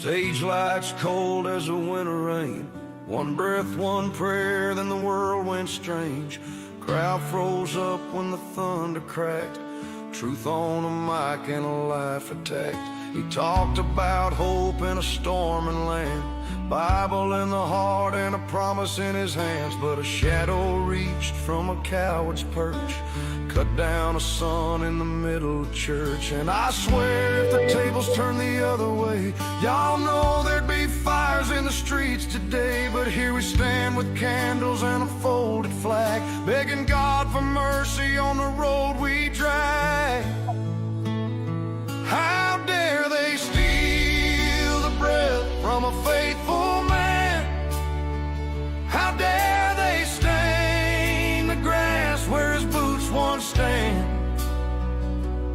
Stage lights cold as a winter rain. One breath, one prayer, then the world went strange. Crowd froze up when the thunder cracked. Truth on a mic and a life attacked. He talked about hope in a storming land, Bible in the heart and a promise in his hands. But a shadow reached from a coward's perch, cut down a son in the middle of church. And I swear if the tables turned the other way, y'all know there'd be fires in the streets today. But here we stand with candles and a folded flag, begging God for mercy on the road we drag. How dare they steal the breath from a faithful man? How dare they stain the grass where his boots once stand?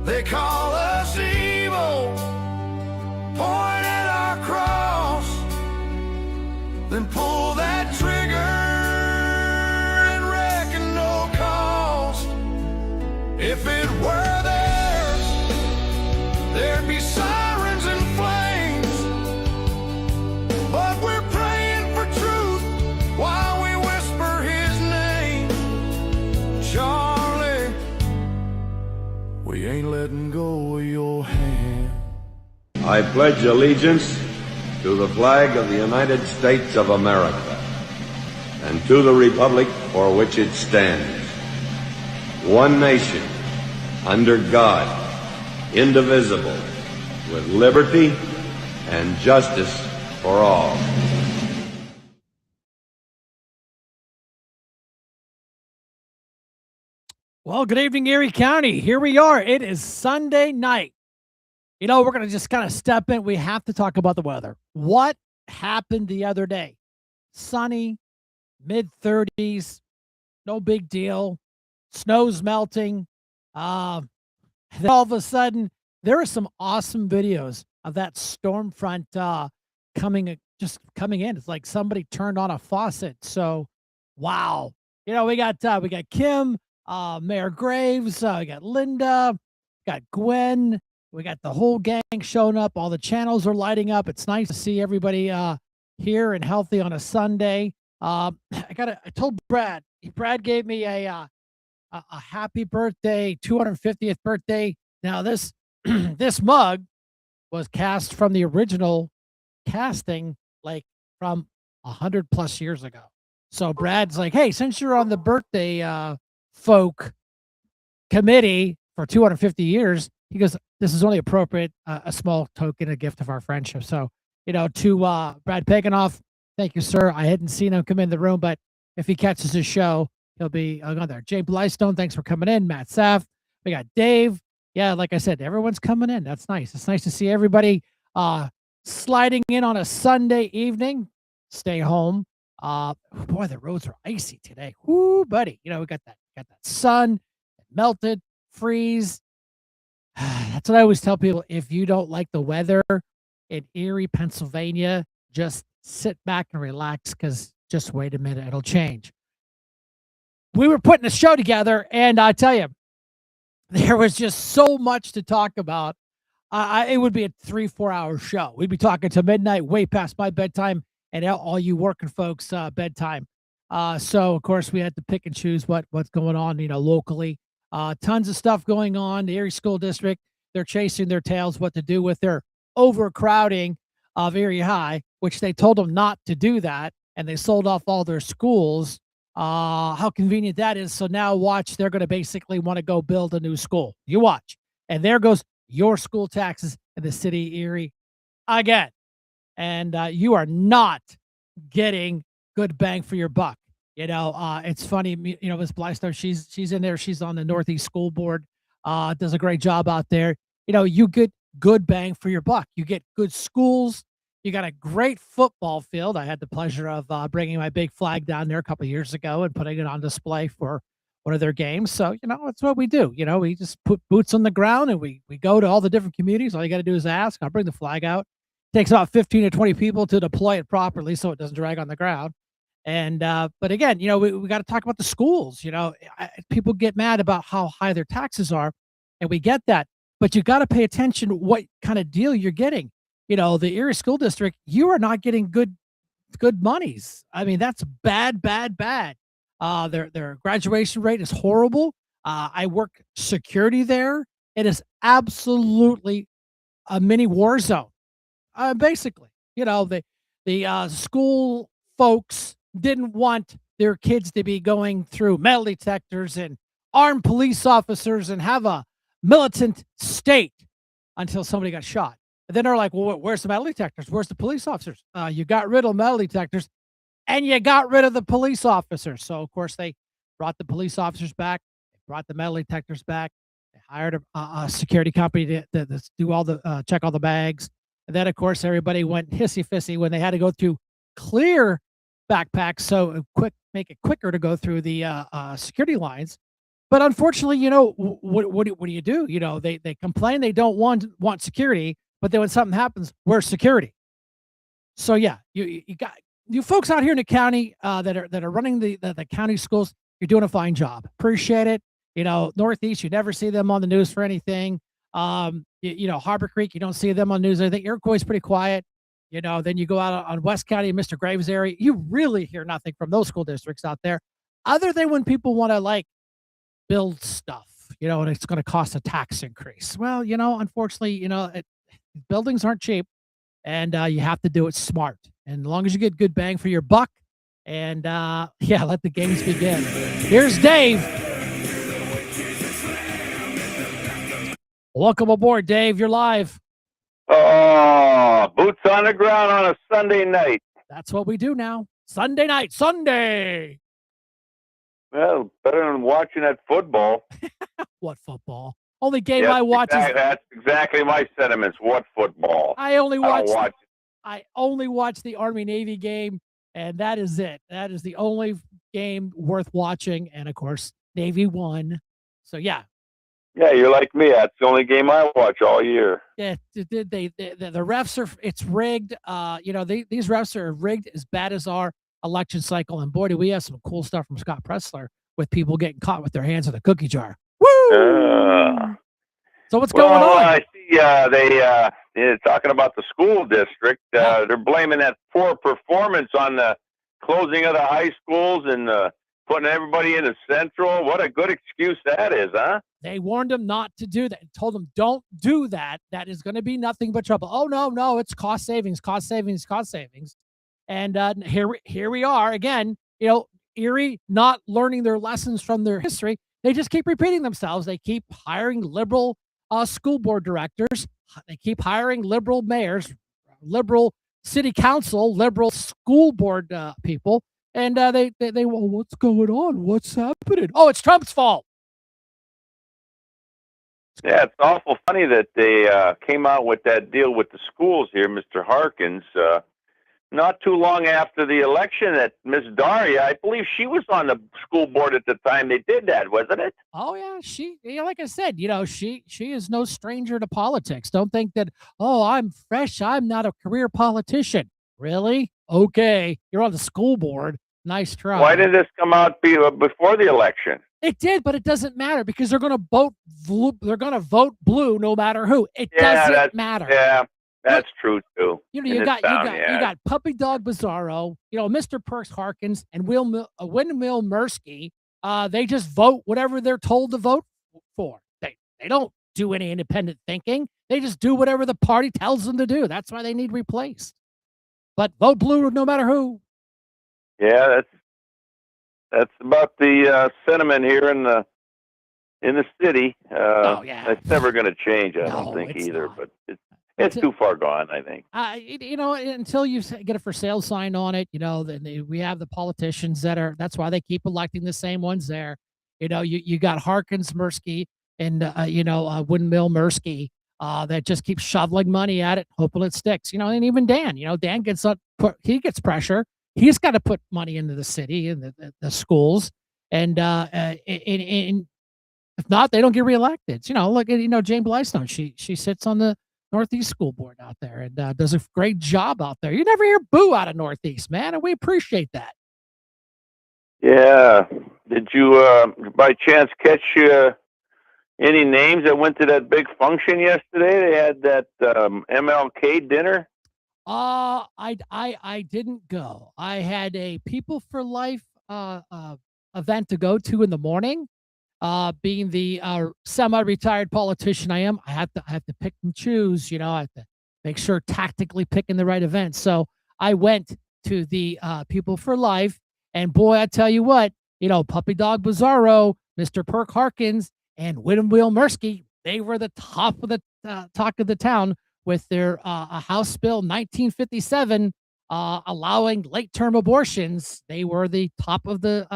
They call us evil, point at our cross, then pull that trigger and reckon no cost. If it were theirs, there'd be sirens and flames, but we're praying for truth while we whisper his name. Charlie, we ain't letting go of your hand. I pledge allegiance to the flag of the United States of America and to the republic for which it stands, one nation, under God, indivisible, with liberty and justice for all. Well, good evening, Erie County. Here we are. It is Sunday night. You know, we're going to just kind of step in. We have to talk about the weather. What happened the other day? Sunny, mid-30s, no big deal. Snow's melting. Then all of a sudden, there are some awesome videos of that storm front coming in. It's like somebody turned on a faucet. So, wow. You know, we got Kim, Mayor Graves, we got Linda, got Gwen, we got the whole gang showing up. All the channels are lighting up. It's nice to see everybody here and healthy on a Sunday. I told Brad. Brad gave me a happy birthday, 250th birthday. Now this this mug was cast from the original casting, like from 100+ years ago. So Brad's like, hey, since you're on the birthday folk committee for 250 years, he goes, this is only appropriate, a small token, a gift of our friendship. So, you know, to Brad Paganoff, thank you, sir. I hadn't seen him come in the room, but if he catches his show, he'll be on there. Jay Blystone, thanks for coming in. Matt Saff, we got Dave. Yeah, like I said, everyone's coming in. That's nice. It's nice to see everybody sliding in on a Sunday evening. Stay home. Boy, the roads are icy today. Whoo, buddy. You know, we got that sun, melted, freeze. That's what I always tell people. If you don't like the weather in Erie, Pennsylvania, just sit back and relax, because just wait a minute, it'll change. We were putting a show together, and I tell you, there was just so much to talk about. It would be a 3-4 hour show. We'd be talking to midnight, way past my bedtime, and all you working folks' bedtime. So of course we had to pick and choose what's going on, you know, locally. Tons of stuff going on. The Erie School District, they're chasing their tails what to do with their overcrowding of Erie High, which they told them not to do that, and they sold off all their schools. How convenient that is. So now watch, they're going to basically want to go build a new school. You watch. And there goes your school taxes in the city of Erie again. And you are not getting good bang for your buck. You know, it's funny, you know, Ms. Blystone, she's in there. She's on the Northeast School Board, does a great job out there. You know, you get good bang for your buck. You get good schools. You got a great football field. I had the pleasure of bringing my big flag down there a couple of years ago and putting it on display for one of their games. So, you know, that's what we do. You know, we just put boots on the ground and we go to all the different communities. All you got to do is ask. I'll bring the flag out. It takes about 15 to 20 people to deploy it properly so it doesn't drag on the ground. And, but again, you know, we got to talk about the schools. You know, people get mad about how high their taxes are, and we get that. But you got to pay attention to what kind of deal you're getting. the Erie School District, you are not getting good monies. I mean, that's bad, bad, bad. Their graduation rate is horrible. I work security there. It is absolutely a mini war zone. Basically, the school folks didn't want their kids to be going through metal detectors and armed police officers and have a militant state until somebody got shot. And then they're like, well, where's the metal detectors? Where's the police officers? You got rid of metal detectors and you got rid of the police officers. So, of course, they brought the police officers back, they brought the metal detectors back, they hired a security company to do all the check all the bags. And then, of course, everybody went hissy fissy when they had to go through clear backpacks. So, make it quicker to go through the security lines. But unfortunately, what do you do? They complain they don't want security, but then when something happens, where's security? So yeah, you got you folks out here in the county that are running the county schools. You're doing a fine job. Appreciate it. Northeast, you never see them on the news for anything. Harbor Creek, you don't see them on the news. I think Iroquois is pretty quiet. Then you go out on West County, Mr. Graves area, you really hear nothing from those school districts out there, other than when people want to like build stuff, and it's going to cost a tax increase. Well, unfortunately, buildings aren't cheap, and you have to do it smart. And as long as you get good bang for your buck, and yeah, let the games begin. Here's Dave. Welcome aboard, Dave. You're live. Oh, boots on the ground on a Sunday night. That's what we do now. Sunday night, Sunday. Well, better than watching that football. What football? Only game I watch is. That's exactly my sentiments. What football? I only watch the Army Navy game, and that is it. That is the only game worth watching. And of course, Navy won. So yeah. Yeah, you're like me. That's the only game I watch all year. Yeah, the refs are. It's rigged. These refs are rigged as bad as our election cycle. And boy, do we have some cool stuff from Scott Pressler with people getting caught with their hands in a cookie jar. Woo! So what's going on? I see they're talking about the school district. They're blaming that poor performance on the closing of the high schools and putting everybody in the central. What a good excuse that is, huh? They warned them not to do that and told them, don't do that. That is going to be nothing but trouble. Oh, no, it's cost savings. And here we are again, Erie not learning their lessons from their history. They just keep repeating themselves. They keep hiring liberal school board directors. They keep hiring liberal mayors, liberal city council, liberal school board people. And they well, what's going on? What's happening? Oh, it's Trump's fault. Yeah, it's awful funny that they came out with that deal with the schools here, Mr. Harkins. Not too long after the election, that Miss Daria, I believe she was on the school board at the time they did that, wasn't it? Oh yeah, like I said, she is no stranger to politics. Don't think that, oh, I'm fresh, I'm not a career politician. Really? Okay, you're on the school board. Nice try. Why did this come out before the election? It did, but it doesn't matter because they're going to vote blue. They're going to vote blue no matter who. It doesn't matter. Yeah. That's true too. You got Puppy Dog Bizarro, Mr. Perks Harkins and Windmill Mirsky. They just vote whatever they're told to vote for. They don't do any independent thinking. They just do whatever the party tells them to do. That's why they need replaced. But vote blue no matter who. Yeah, that's about the sentiment here in the city. It's never going to change. I don't think either. Not. But it's too far gone, I think. Until you get a for sale sign on it, then we have the politicians that's why they keep electing the same ones there. You got Harkins, Mirsky, and Windmill Mirsky that just keep shoveling money at it, hoping it sticks. And even Dan, Dan gets pressure. He's got to put money into the city and the schools, and if not, they don't get reelected. Look at Jane Blystone. She sits on the Northeast School Board out there and does a great job out there. You never hear boo out of Northeast, man, and we appreciate that. Yeah. Did you by chance catch Any names that went to that big function yesterday? They had that MLK dinner. I didn't go. I had a People for Life event to go to in the morning. Being the semi-retired politician I am, I have to pick and choose. I have to make sure tactically picking the right event. So I went to the People for Life, and boy, I tell you what, Puppy Dog Bizarro, Mr. Perk Harkins, and Will Mirsky, they were the top of the talk of the town with their House Bill 1957 allowing late-term abortions. They were the top of the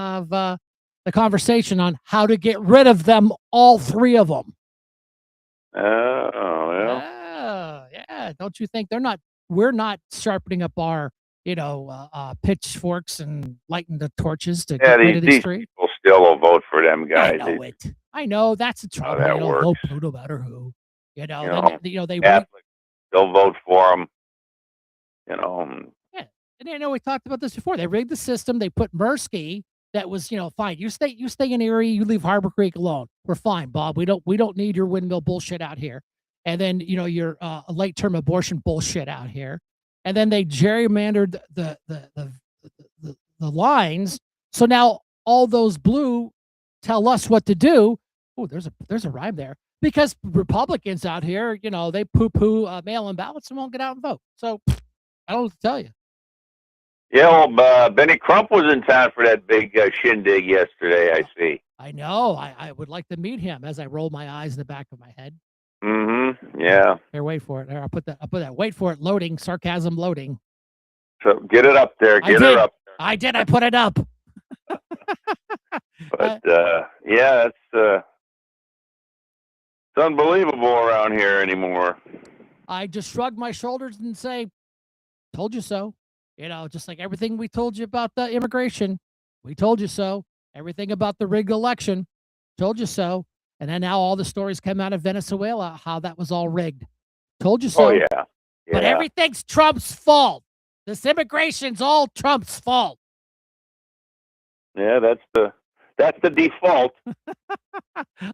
conversation on how to get rid of them, all three of them. Oh, yeah. Yeah. Don't you think we're not sharpening up our, pitchforks and lighting the torches to get rid of these three? People still will vote for them guys. I know that's the trouble. that Vote works. no matter who. They Catholics, they'll vote for them. Yeah, and we talked about this before. They rigged the system. They put Mirsky. That was, fine. You stay in Erie. You leave Harbor Creek alone. We're fine, Bob. We don't need your windmill bullshit out here. And then your late term abortion bullshit out here. And then they gerrymandered the lines. So now all those blue tell us what to do. Oh, there's a rhyme there. Because Republicans out here, they poo-poo mail-in ballots and won't get out and vote. So I don't know what to tell you. Yeah, well, Benny Crump was in town for that big shindig yesterday, I see. I know. I would like to meet him as I roll my eyes in the back of my head. Mm-hmm. Yeah. Here, wait for it. There, I'll put that. Wait for it. Loading. Sarcasm loading. So get it up there. Get it up there. I did. I put it up. But yeah, it's unbelievable around here anymore. I just shrug my shoulders and say, "Told you so." Just like everything we told you about the immigration, we told you so. Everything about the rigged election, told you so. And then now all the stories come out of Venezuela, how that was all rigged. Told you so. Oh, yeah. But everything's Trump's fault. This immigration's all Trump's fault. Yeah, that's the default.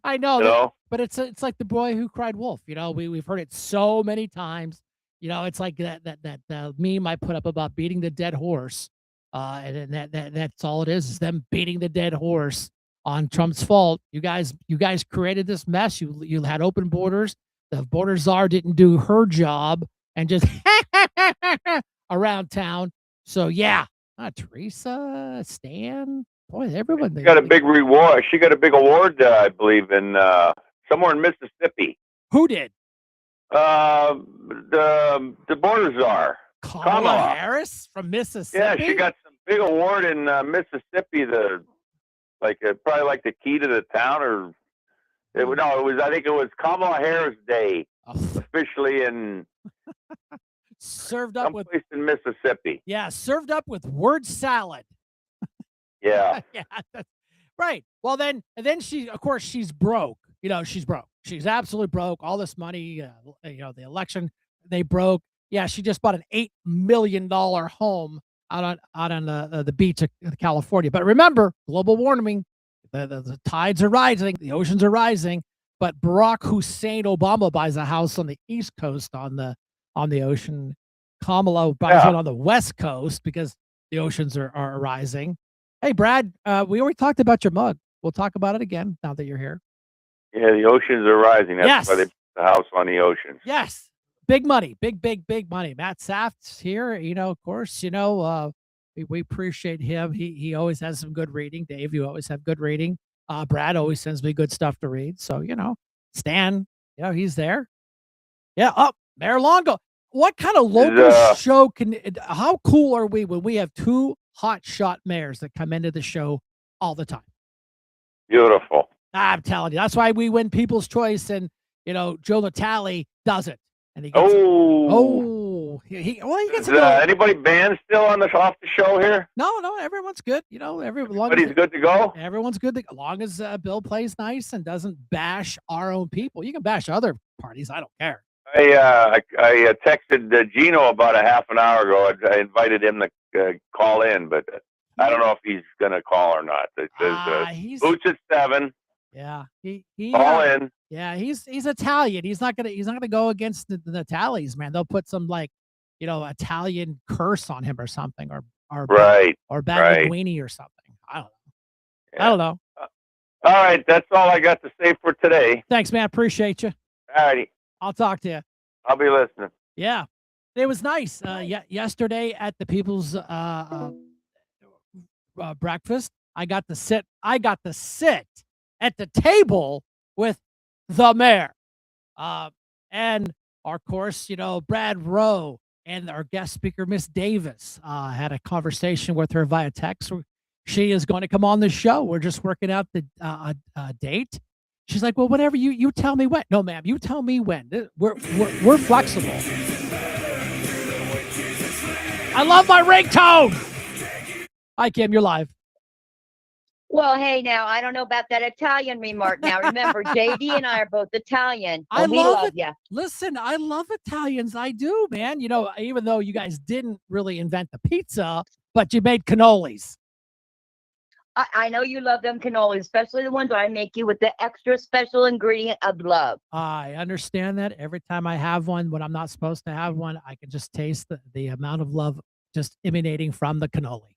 I know, but it's like the boy who cried wolf. We've heard it so many times. It's like that meme I put up about beating the dead horse, and that's all it is them beating the dead horse on Trump's fault. You guys created this mess. You had open borders. The border czar didn't do her job and just around town. So yeah, Teresa, Stan, boy, everyone. She got a big reward. She got a big award, I believe, in somewhere in Mississippi. Who did? The border czar, Kamala Harris from Mississippi. Yeah, she got some big award in Mississippi. Probably like the key to the town, I think it was Kamala Harris Day, officially in served up someplace in Mississippi. Yeah, served up with word salad. Yeah. Yeah, that's right. Well, then of course, she's broke. She's broke. She's absolutely broke. All this money, the election, they broke. Yeah, she just bought an $8 million home out on the beach of California. But remember, global warming, the tides are rising, the oceans are rising. But Barack Hussein Obama buys a house on the East Coast on the ocean. Kamala buys one on the West Coast because the oceans are rising. Hey, Brad, we already talked about your mug. We'll talk about it again now that you're here. Yeah, the oceans are rising. That's why they put the house on the oceans. Yes. Big money. Big money. Matt Saft's here. Of course, we appreciate him. He always has some good reading. Dave, you always have good reading. Brad always sends me good stuff to read. So, Stan, he's there. Yeah. Oh, Mayor Longo. What kind of local show how cool are we when we have two hotshot mayors that come into the show all the time? Beautiful. I'm telling you, that's why we win People's Choice, and Joe Natale doesn't, and he gets he gets anybody banned still off the show here? No, everyone's good. Everybody's good to go. Everyone's good as long as Bill plays nice and doesn't bash our own people. You can bash other parties, I don't care. I texted Gino about a half an hour ago. I invited him to call in, but I don't know if he's going to call or not. It says Boots at 7. Yeah, All in. yeah, he's Italian. He's not gonna go against the Italians, man. They'll put some like, Italian curse on him or something, or ba- Right. or bad Right. linguini or something. I don't know. I Yeah. don't know. All right. That's all I got to say for today. Thanks, man. Appreciate you. All righty. I'll talk to you. I'll be listening. Yeah, it was nice. Yesterday at the People's breakfast, I got to sit. I got to sit at the table with the mayor, and of course, Brad Rowe and our guest speaker, Miss Davis. Had a conversation with her via text. She is going to come on the show. We're just working out the date. She's like, well, whatever you tell me when. No, ma'am, you tell me when. We're flexible. I love my ringtone. Hi, Kim, you're live. Well, hey, now I don't know about that Italian remark. Now remember, JD and I are both Italian. I we love love it. you. Listen, I love Italians. I do, man. Even though you guys didn't really invent the pizza, but you made cannolis. I know you love them cannolis, especially the ones I make you with the extra special ingredient of love. I understand that. Every time I have one, when I'm not supposed to have one, I can just taste the amount of love just emanating from the cannoli.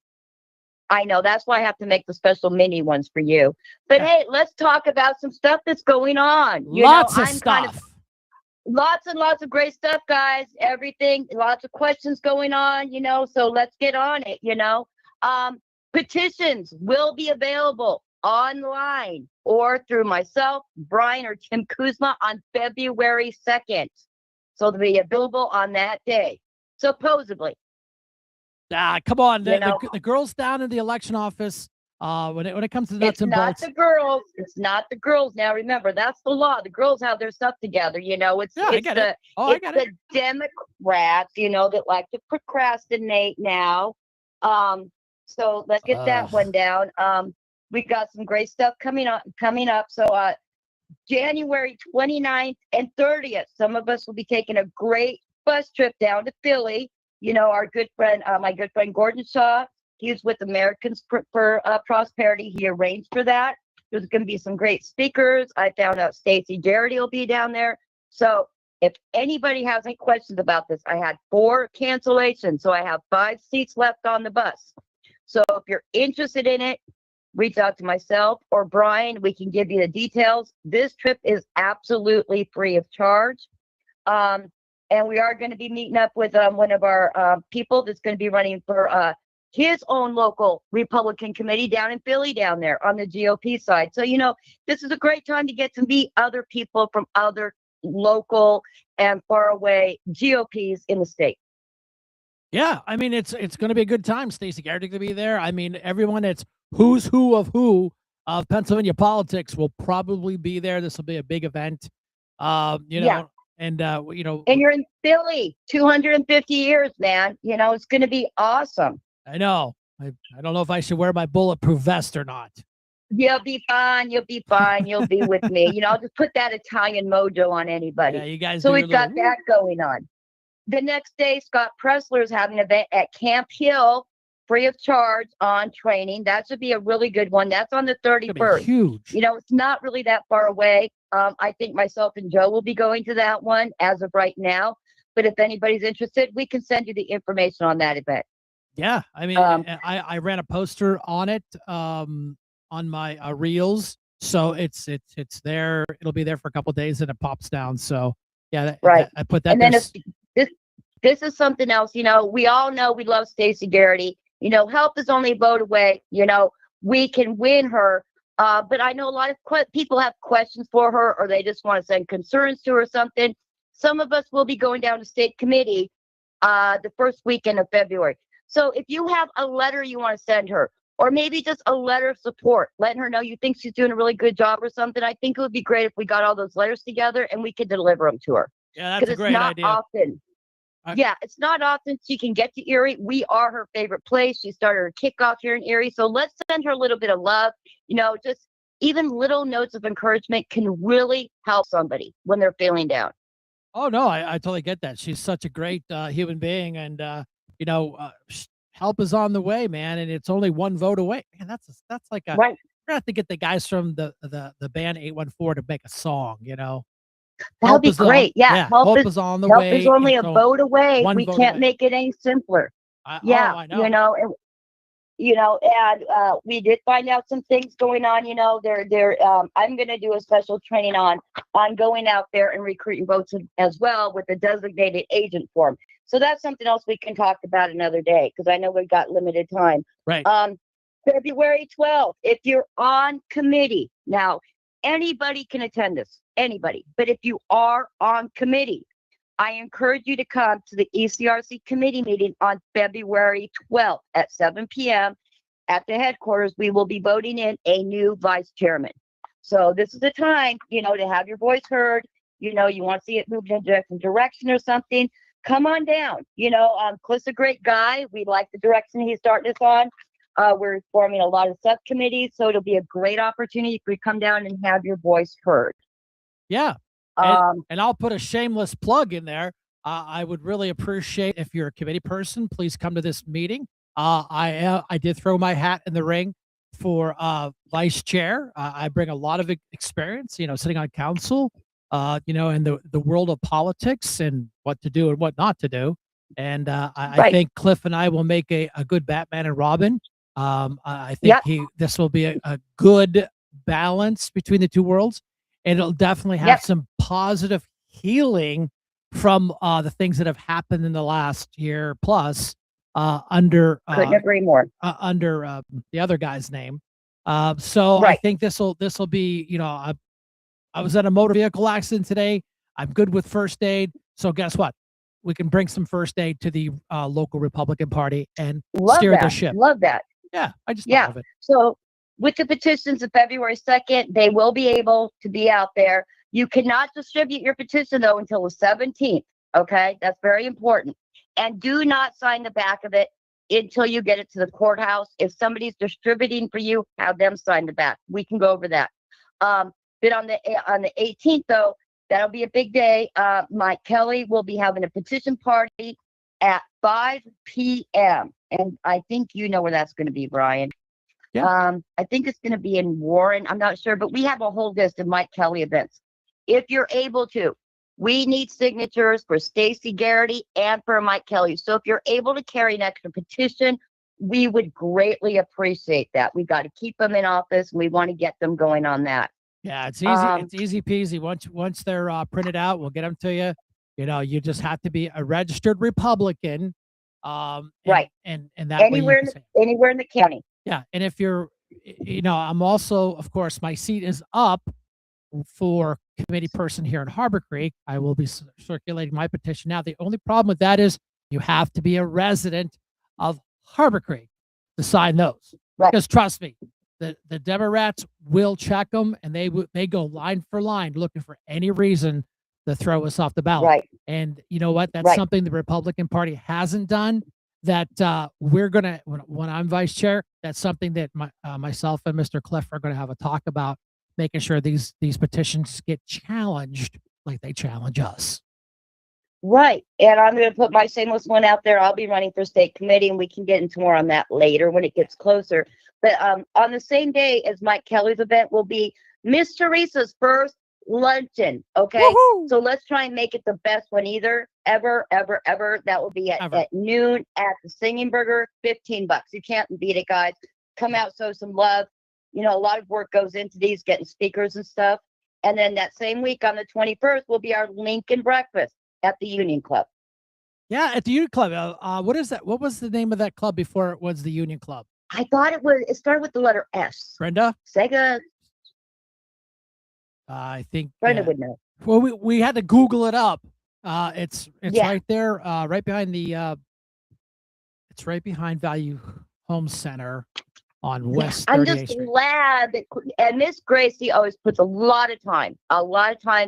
I know. That's why I have to make the special mini ones for you. But Yeah. hey, let's talk about some stuff that's going on. Lots of stuff. Lots and lots of great stuff, guys. Everything, lots of questions going on, so let's get on it, Petitions will be available online or through myself, Brian, or Tim Kuzma on February 2nd. So they'll be available on that day, supposedly. Come on. The girls down in the election office, when it comes to the nuts and bolts. It's not the girls. Now, remember, that's the law. The girls have their stuff together. It's the Democrats, that like to procrastinate now. So let's get that one down. We got some great stuff coming up. So January 29th and 30th, some of us will be taking a great bus trip down to Philly. Our good friend, my good friend Gordon Shaw, he's with Americans for Prosperity. He arranged for that. There's going to be some great speakers. I found out Stacey Jarrett will be down there. So if anybody has any questions about this, I had 4 cancellations, so I have 5 seats left on the bus. So if you're interested in it, reach out to myself or Brian. We can give you the details. This trip is absolutely free of charge. And we are going to be meeting up with one of our people that's going to be running for his own local Republican committee down in Philly down there on the GOP side. So, this is a great time to get to meet other people from other local and faraway GOPs in the state. Yeah, I mean, it's going to be a good time. Stacey Garrett going to be there. I mean, everyone that's who's who of Pennsylvania politics will probably be there. This will be a big event. Yeah. And and you're in Philly, 250 years, man. It's going to be awesome. I know. I don't know if I should wear my bulletproof vest or not. You'll be fine. You'll be fine. You'll be with me. I'll just put that Italian mojo on anybody. Yeah, you guys. So we've got that going on. The next day, Scott Pressler is having an event at Camp Hill, free of charge on training. That should be a really good one. That's on the 31st. Huge. It's not really that far away. I think myself and Joe will be going to that one as of right now. But if anybody's interested, we can send you the information on that event. Yeah, I mean, I ran a poster on it on my reels, so it's there. It'll be there for a couple of days, and it pops down. So yeah, right. I put that. And then this is something else. We all know we love Stacey Garrett. Help is only a vote away. We can win her. But I know a lot of people have questions for her, or they just want to send concerns to her or something. Some of us will be going down to state committee the first weekend of February. So if you have a letter you want to send her, or maybe just a letter of support, letting her know you think she's doing a really good job or something, I think it would be great if we got all those letters together and we could deliver them to her. Yeah, that's a great idea. Often. Yeah, it's not often she can get to Erie. We are her favorite place. She started her kickoff here in Erie. So let's send her a little bit of love. Just even little notes of encouragement can really help somebody when they're feeling down. Oh, no, I totally get that. She's such a great human being. And, help is on the way, man. And it's only one vote away. Man, that's like a gonna have to get the guys from the band 814 to make a song. That would be great. Hope is on the help way. is only a So vote away. We vote can't away. make it any simpler. I know. And we did find out some things going on. I'm going to do a special training on going out there and recruiting votes as well with the designated agent form. So that's something else we can talk about another day, because I know we've got limited time. Right. February 12th, if you're on committee, now anybody can attend this, anybody. But if you are on committee, I encourage you to come to the ECRC committee meeting on February 12th at 7 p.m. at the headquarters. We will be voting in a new vice chairman. So this is the time, to have your voice heard. You want to see it moved in a different direction or something. Come on down. Cliff's a great guy. We like the direction he's starting us on. We're forming a lot of subcommittees, so it'll be a great opportunity for you to come down and have your voice heard. Yeah. And I'll put a shameless plug in there. I would really appreciate if you're a committee person, please come to this meeting. I did throw my hat in the ring for vice chair. I bring a lot of experience, sitting on council, in the world of politics and what to do and what not to do. And I think Cliff and I will make a good Batman and Robin. I think this will be a good balance between the two worlds. And it'll definitely have some positive healing from the things that have happened in the last year plus under couldn't agree more under the other guy's name. So I think this will be, I was at a motor vehicle accident today. I'm good with first aid. So guess what? We can bring some first aid to the local Republican Party and steer the ship. Love that. Yeah, I just love it. So with the petitions of February 2nd, they will be able to be out there. You cannot distribute your petition, though, until the 17th. Okay, that's very important. And do not sign the back of it until you get it to the courthouse. If somebody's distributing for you, have them sign the back. We can go over that. But on the 18th, though, that'll be a big day. Mike Kelly will be having a petition party at 5 p.m. And I think you know where that's going to be, Brian. Yeah. I think it's going to be in Warren. I'm not sure, but we have a whole list of Mike Kelly events. If you're able to, we need signatures for Stacey Garrity and for Mike Kelly. So if you're able to carry an extra petition, we would greatly appreciate that. We've got to keep them in office, and we want to get them going on that. Yeah, it's easy. It's easy peasy. Once they're printed out, we'll get them to you. You just have to be a registered Republican. And that anywhere in the county. Yeah, and if you're, I'm also, of course, my seat is up for committee person here in Harbor Creek. I will be circulating my petition now. The only problem with that is you have to be a resident of Harbor Creek to sign those. Right. Because trust me, the Democrats will check them, and they go line for line looking for any reason to throw us off the ballot. Right. And you know what? That's something the Republican Party hasn't done. That we're gonna, when I'm vice chair, that's something that myself and Mr. Cliff are gonna have a talk about, making sure these petitions get challenged like they challenge us. Right, and I'm gonna put my shameless one out there. I'll be running for state committee, and we can get into more on that later when it gets closer. But on the same day as Mike Kelly's event will be Miss Teresa's first luncheon. Okay, so let's try and make it the best one ever. That will be at noon at the Singing Burger. $15. You can't beat it, guys. Come out, show some love. A lot of work goes into these, getting speakers and stuff. And then that same week on the 21st will be our Lincoln breakfast at the Union Club. Yeah, at the Union Club. What is that? What was the name of that club before it was the Union Club? I thought it started with the letter S. Brenda? Sega. I think Brenda would know. Well, we had to Google it up. It's right there, right behind it's right behind Value Home Center on West 38th I'm just glad that, and Miss Gracie always puts a lot of time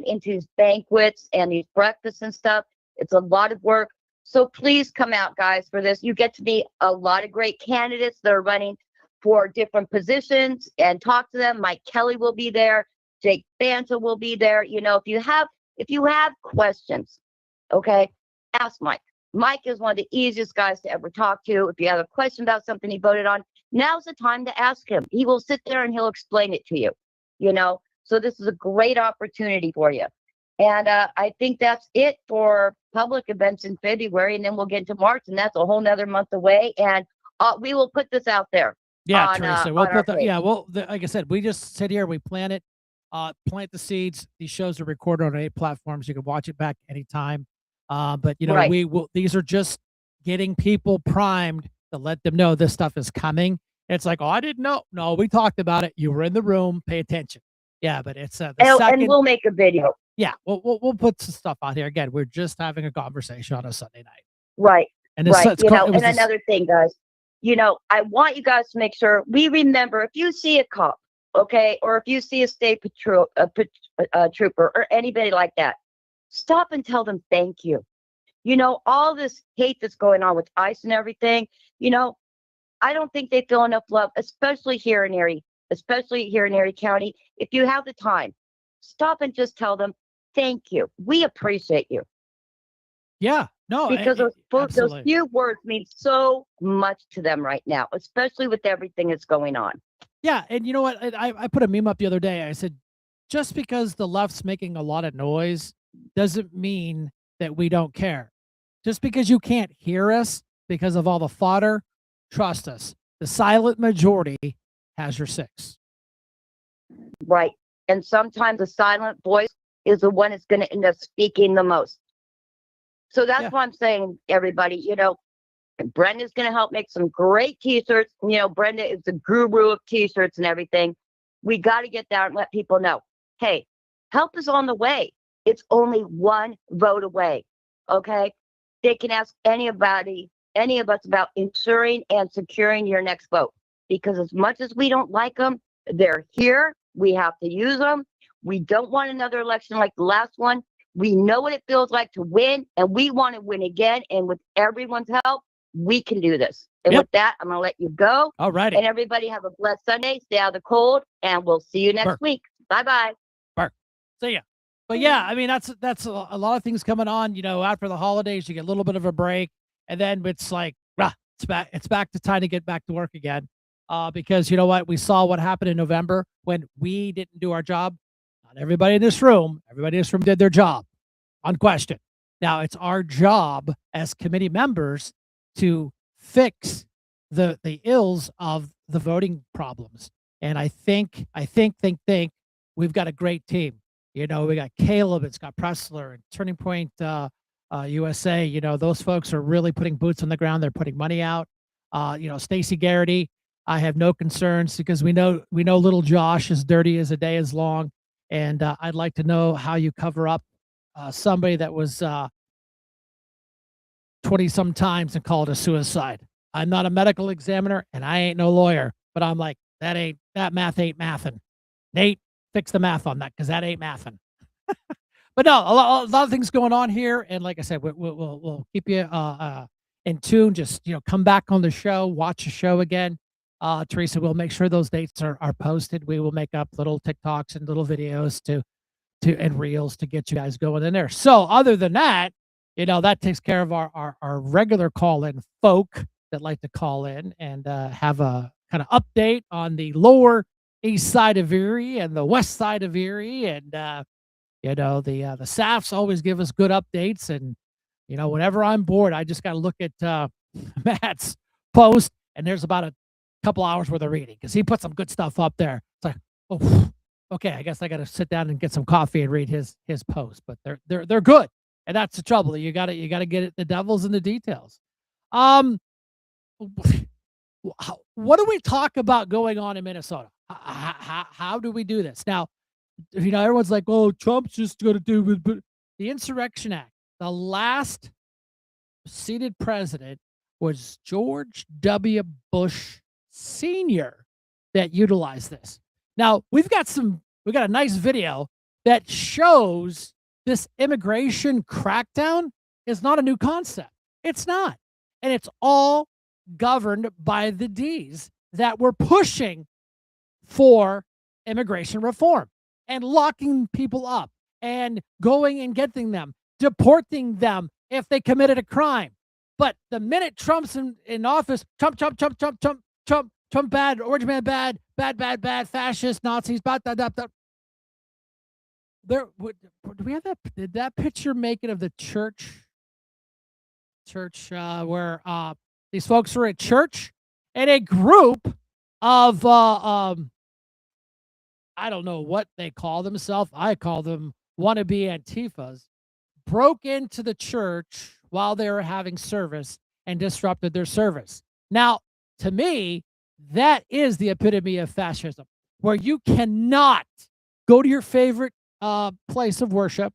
into these banquets and these breakfasts and stuff. It's a lot of work. So please come out, guys, for this. You get to meet a lot of great candidates that are running for different positions and talk to them. Mike Kelly will be there. Jake Banta will be there. If you have questions, okay, ask Mike. Mike is one of the easiest guys to ever talk to. If you have a question about something he voted on, now's the time to ask him. He will sit there and he'll explain it to you, you know? So this is a great opportunity for you. And I think that's it for public events in February. And then we'll get into March, and that's a whole nother month away. And we will put this out there. Yeah, Teresa, we'll put that. Yeah, well, like I said, we just sit here, we plant it, plant the seeds. These shows are recorded on 8 platforms. You can watch it back anytime. But you know, Right. we will. These are just getting people primed to let them know this stuff is coming. It's like, oh, I didn't know. No, we talked about it. You were in the room. Pay attention. Yeah, but it's the second. And we'll make a video. Yeah, we'll put some stuff out here. Again, we're just having a conversation on a Sunday night. Right. And right. You know, and another thing, guys, you know, I want you guys to make sure we remember, if you see a cop, okay, or if you see a state patrol trooper or anybody like that, stop and tell them thank you. You know, all this hate that's going on with ICE and everything, you know, I don't think they feel enough love, especially here in Erie County. If you have the time, stop and just tell them thank you. We appreciate you. Yeah, no, because those few words mean so much to them right now, especially with everything that's going on. Yeah, and you know what? I put a meme up the other day. I said, just because the left's making a lot of noise doesn't mean that we don't care. Just because you can't hear us because of all the fodder, trust us. The silent majority has your 6. Right. And sometimes the silent voice is the one that's going to end up speaking the most. So that's why I'm saying, everybody, you know, Brenda's going to help make some great t-shirts. You know, Brenda is the guru of t-shirts and everything. We got to get there and let people know, hey, help is on the way. It's only one vote away. Okay. They can ask any of us about ensuring and securing your next vote, because as much as we don't like them, they're here. We have to use them. We don't want another election like the last one. We know what it feels like to win, and we want to win again. And with everyone's help, we can do this. And with that, I'm going to let you go. All righty. And everybody have a blessed Sunday. Stay out of the cold, and we'll see you next week. Bye-bye. See ya. But yeah, I mean, that's a lot of things coming on. You know, after the holidays, you get a little bit of a break, and then it's like, it's back to time to get back to work again. Because you know what? We saw what happened in November when we didn't do our job. Not everybody in this room did their job, unquestioned. Now it's our job as committee members to fix the ills of the voting problems. And I think we've got a great team. You know, we got Caleb, it's got Pressler and Turning Point USA. You know, those folks are really putting boots on the ground. They're putting money out. You know, Stacey Garrity, I have no concerns because we know little Josh is dirty as a day is long. And I'd like to know how you cover up somebody that was 20-some times and called a suicide. I'm not a medical examiner and I ain't no lawyer, but I'm like, that math ain't mathin'. Nate, fix the math on that because that ain't mathin'. But no, a lot of things going on here, and like I said, we'll keep you in tune. Just come back on the show, watch the show again. Teresa, we'll make sure those dates are posted. We will make up little TikToks and little videos and reels to get you guys going in there. So other than that, that takes care of our regular call-in folk that like to call in and have a kind of update on the lower east side of Erie and the west side of Erie. And, the SAFs always give us good updates. And, whenever I'm bored, I just got to look at Matt's post, and there's about a couple hours worth of reading because he put some good stuff up there. It's like, oh, okay, I guess I got to sit down and get some coffee and read his post, but they're good. And that's the trouble. You got to get it. The devil's in the details. What do we talk about going on in Minnesota? How do we do this? Now, everyone's like, oh, Trump's just going to do it. But the Insurrection Act, the last seated president was George W. Bush Sr. that utilized this. Now, we got a nice video that shows this immigration crackdown is not a new concept. It's not. And it's all governed by the D's that were pushing for immigration reform and locking people up and going and getting them, deporting them if they committed a crime. But the minute Trump's in office, Trump, Trump bad, orange man bad, bad, fascist, Nazis, bad. There, do we have that? Did that picture make it of the church where these folks were at church and a group of I don't know what they call themselves. I call them wannabe Antifas, broke into the church while they were having service and disrupted their service. Now, to me, that is the epitome of fascism, where you cannot go to your favorite place of worship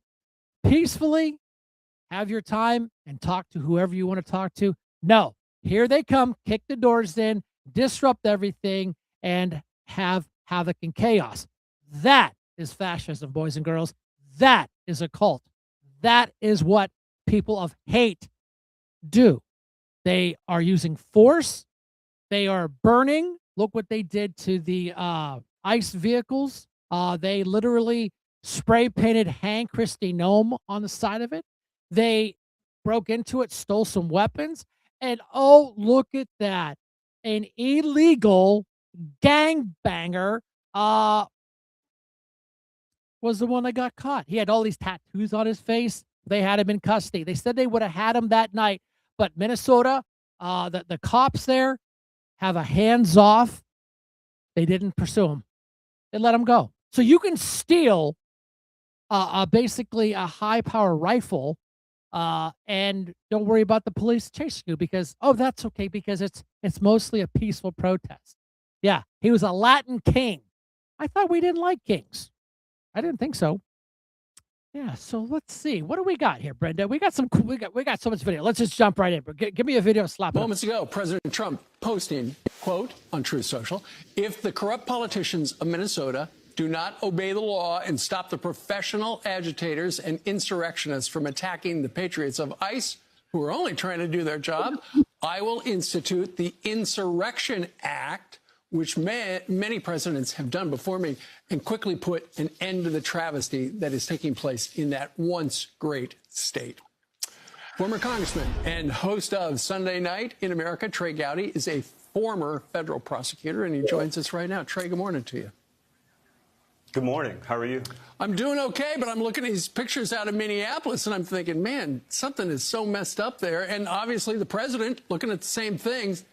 peacefully, have your time, and talk to whoever you want to talk to. No, here they come, kick the doors in, disrupt everything, and have havoc and chaos. That is fascism, boys and girls. That is a cult. That is what people of hate do. They are using force. They are burning. Look what they did to the ICE vehicles. They literally spray painted Hank Christie Gnome on the side of it. They broke into it, stole some weapons. And oh, look at that. An illegal gangbanger was the one that got caught. He had all these tattoos on his face. They had him in custody. They said they would have had him that night, but Minnesota, the cops there have a hands off. They didn't pursue him. They let him go. So you can steal basically a high power rifle and don't worry about the police chasing you because, oh, that's okay because it's mostly a peaceful protest. Yeah, he was a Latin king. I thought we didn't like kings. I didn't think so. Yeah, so let's see. What do we got here, Brenda? We got so much video. Let's just jump right in. Give me a video, slap it. Moments ago, President Trump posting, quote, on Truth Social, if the corrupt politicians of Minnesota do not obey the law and stop the professional agitators and insurrectionists from attacking the patriots of ICE, who are only trying to do their job, I will institute the Insurrection Act, which many presidents have done before me, and quickly put an end to the travesty that is taking place in that once great state. Former congressman and host of Sunday Night in America, Trey Gowdy, is a former federal prosecutor, and he joins us right now. Trey, good morning to you. Good morning. How are you? I'm doing okay, but I'm looking at these pictures out of Minneapolis, and I'm thinking, man, something is so messed up there. And obviously the president looking at the same things.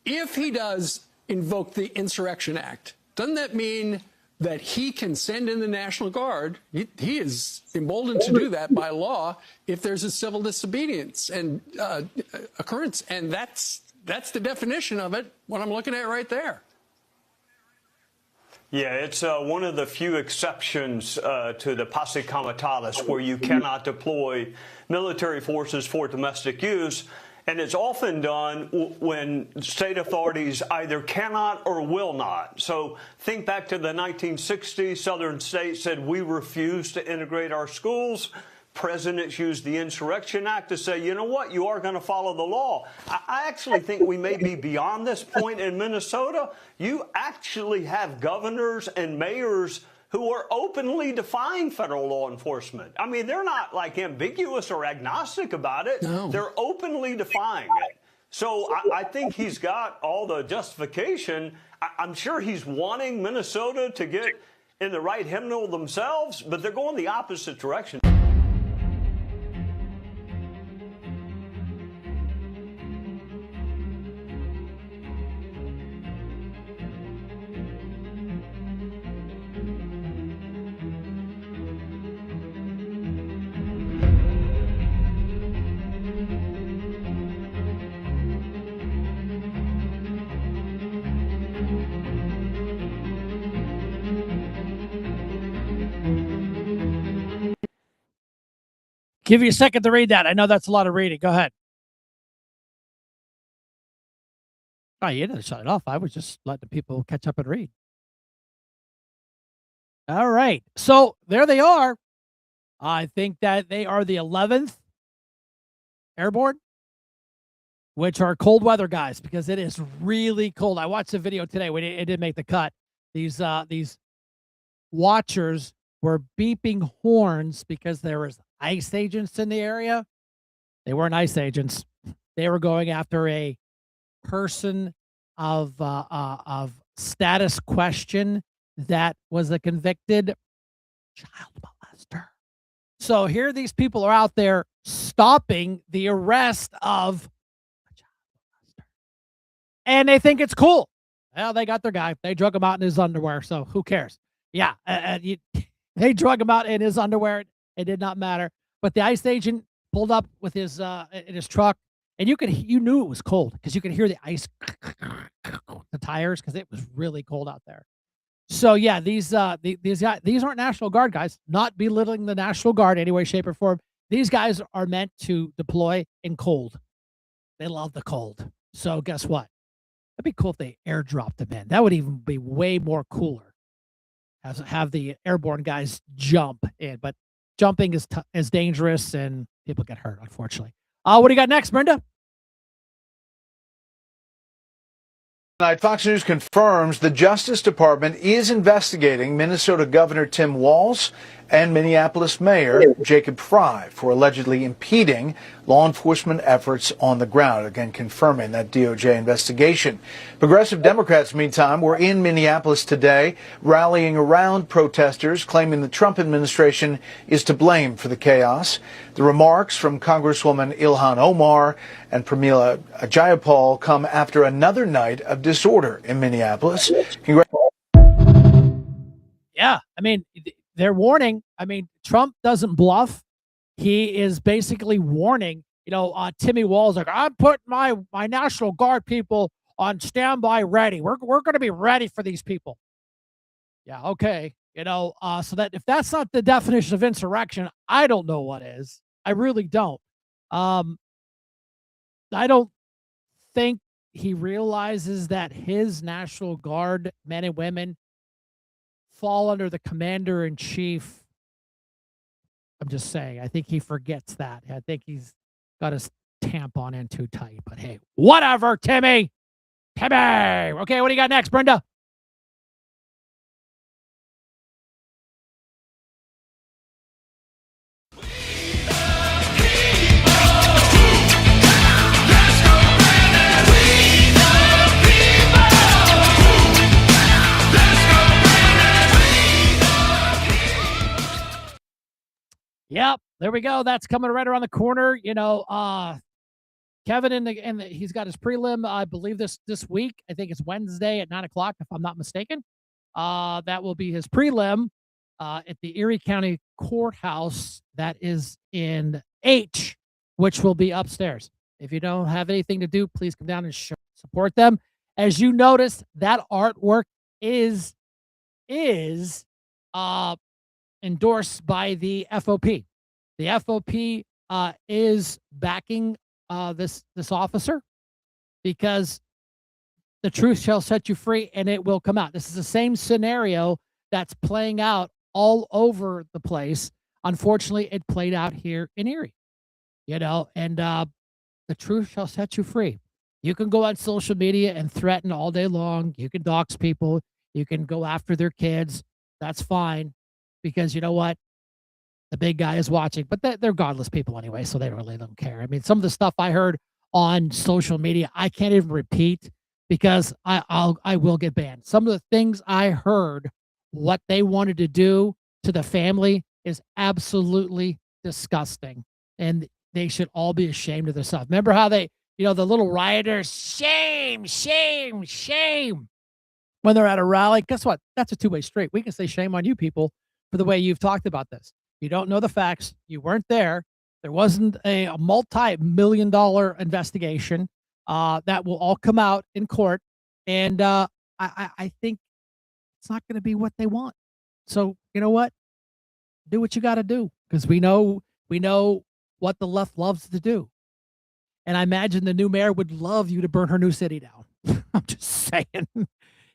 If he does invoke the Insurrection Act, doesn't that mean that he can send in the National Guard? He is emboldened to do that by law if there's a civil disobedience and occurrence, and that's the definition of it, what I'm looking at right there. Yeah, it's one of the few exceptions to the posse comitatus where you cannot deploy military forces for domestic use. And it's often done when state authorities either cannot or will not. So think back to the 1960s. Southern states said, we refuse to integrate our schools. Presidents used the Insurrection Act to say, you know what, you are going to follow the law. I actually think we may be beyond this point in Minnesota. You actually have governors and mayors who are openly defying federal law enforcement. I mean, they're not like ambiguous or agnostic about it. No. They're openly defying it. So I think he's got all the justification. I'm sure he's wanting Minnesota to get in the right hymnal themselves, but they're going the opposite direction. Give you a second to read that. I know that's a lot of reading. Go ahead. Oh, you didn't shut it off. I was just letting people catch up and read. All right. So there they are. I think that they are the 11th Airborne, which are cold weather guys because it is really cold. I watched the video today when it didn't make the cut. These watchers were beeping horns because there was ICE agents in the area. They weren't ICE agents. They were going after a person of status question that was a convicted child molester. So here these people are out there stopping the arrest of a child molester, and they think it's cool. Well, they got their guy. They drug him out in his underwear, so who cares? Yeah, they drug him out in his underwear. It did not matter. But the ICE agent pulled up with his in his truck, and you knew it was cold because you could hear the ice, the tires, because it was really cold out there. So yeah, these guys, these aren't National Guard guys. Not belittling the National Guard any way, shape, or form. These guys are meant to deploy in cold. They love the cold. So guess what? That'd be cool if they airdropped them in. That would even be way more cooler. Have the airborne guys jump in, but jumping is dangerous and people get hurt, unfortunately. What do you got next, Brenda? Tonight, Fox News confirms the Justice Department is investigating Minnesota Governor Tim Walz and Minneapolis Mayor Jacob Frey for allegedly impeding law enforcement efforts on the ground. Again, confirming that DOJ investigation. Progressive Democrats, meantime, were in Minneapolis today, rallying around protesters, claiming the Trump administration is to blame for the chaos. The remarks from Congresswoman Ilhan Omar and Pramila Jayapal come after another night of disorder in Minneapolis. Yeah, I mean, they're warning. I mean, Trump doesn't bluff. He is basically warning. Timmy Walz, like, I'm putting my National Guard people on standby ready. We're going to be ready for these people. Yeah, okay. So that if that's not the definition of insurrection, I don't know what is. I really don't. I don't think he realizes that his National Guard men and women fall under the commander-in-chief. I'm just saying, I think he forgets that. I think he's got his tampon in too tight. But hey, whatever, Timmy. Okay, what do you got next, Brenda? Yep, there we go. That's coming right around the corner. Kevin he's got his prelim, I believe this week. I think it's Wednesday at 9:00, if I'm not mistaken. That will be his prelim at the Erie County Courthouse. That is in H, which will be upstairs. If you don't have anything to do, please come down and support them. As you notice, that artwork is endorsed by the FOP. The FOP is backing this officer because the truth shall set you free and it will come out. This is the same scenario that's playing out all over the place. Unfortunately, it played out here in Erie, and the truth shall set you free. You can go on social media and threaten all day long. You can dox people. You can go after their kids. That's fine. Because you know what? The big guy is watching, but they're godless people anyway, so they really don't care. I mean, some of the stuff I heard on social media, I can't even repeat because I will get banned. Some of the things I heard, what they wanted to do to the family is absolutely disgusting, and they should all be ashamed of themselves. Remember how the little rioters, shame, shame, shame, when they're at a rally? Guess what? That's a two-way street. We can say shame on you people for the way you've talked about this. You don't know the facts. You weren't there. There wasn't a multi-million-dollar investigation that will all come out in court. And I think it's not going to be what they want. So you know what? Do what you got to do, because we know what the left loves to do. And I imagine the new mayor would love you to burn her new city down. I'm just saying.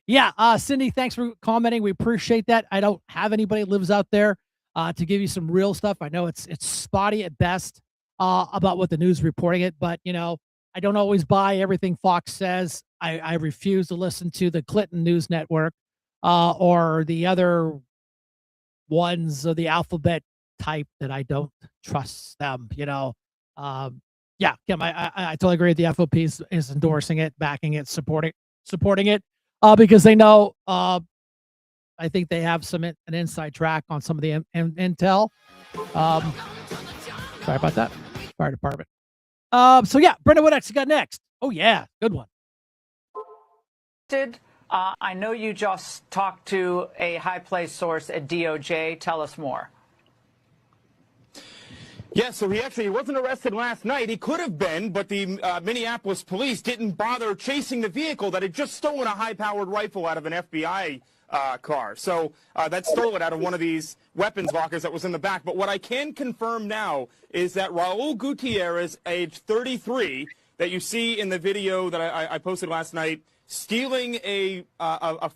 Yeah, Cindy, thanks for commenting. We appreciate that. I don't have anybody that lives out there to give you some real stuff. I know it's spotty at best about what the news reporting it, but I don't always buy everything Fox says. I refuse to listen to the Clinton News Network or the other ones of the alphabet type that I don't trust them. Yeah, Kim, I totally agree. The FOP is endorsing it, backing it, supporting supporting it because they know. I think they have an inside track on some of the intel. Sorry about that, fire department. So yeah, Brenda, what next? You got next? Oh yeah, good one. I know you just talked to a high-placed source at DOJ. Tell us more. Yeah, so he wasn't arrested last night. He could have been, but the Minneapolis police didn't bother chasing the vehicle that had just stolen a high-powered rifle out of an FBI car. So that stole it out of one of these weapons lockers that was in the back. But what I can confirm now is that Raul Gutierrez, age 33, that you see in the video that I posted last night, stealing a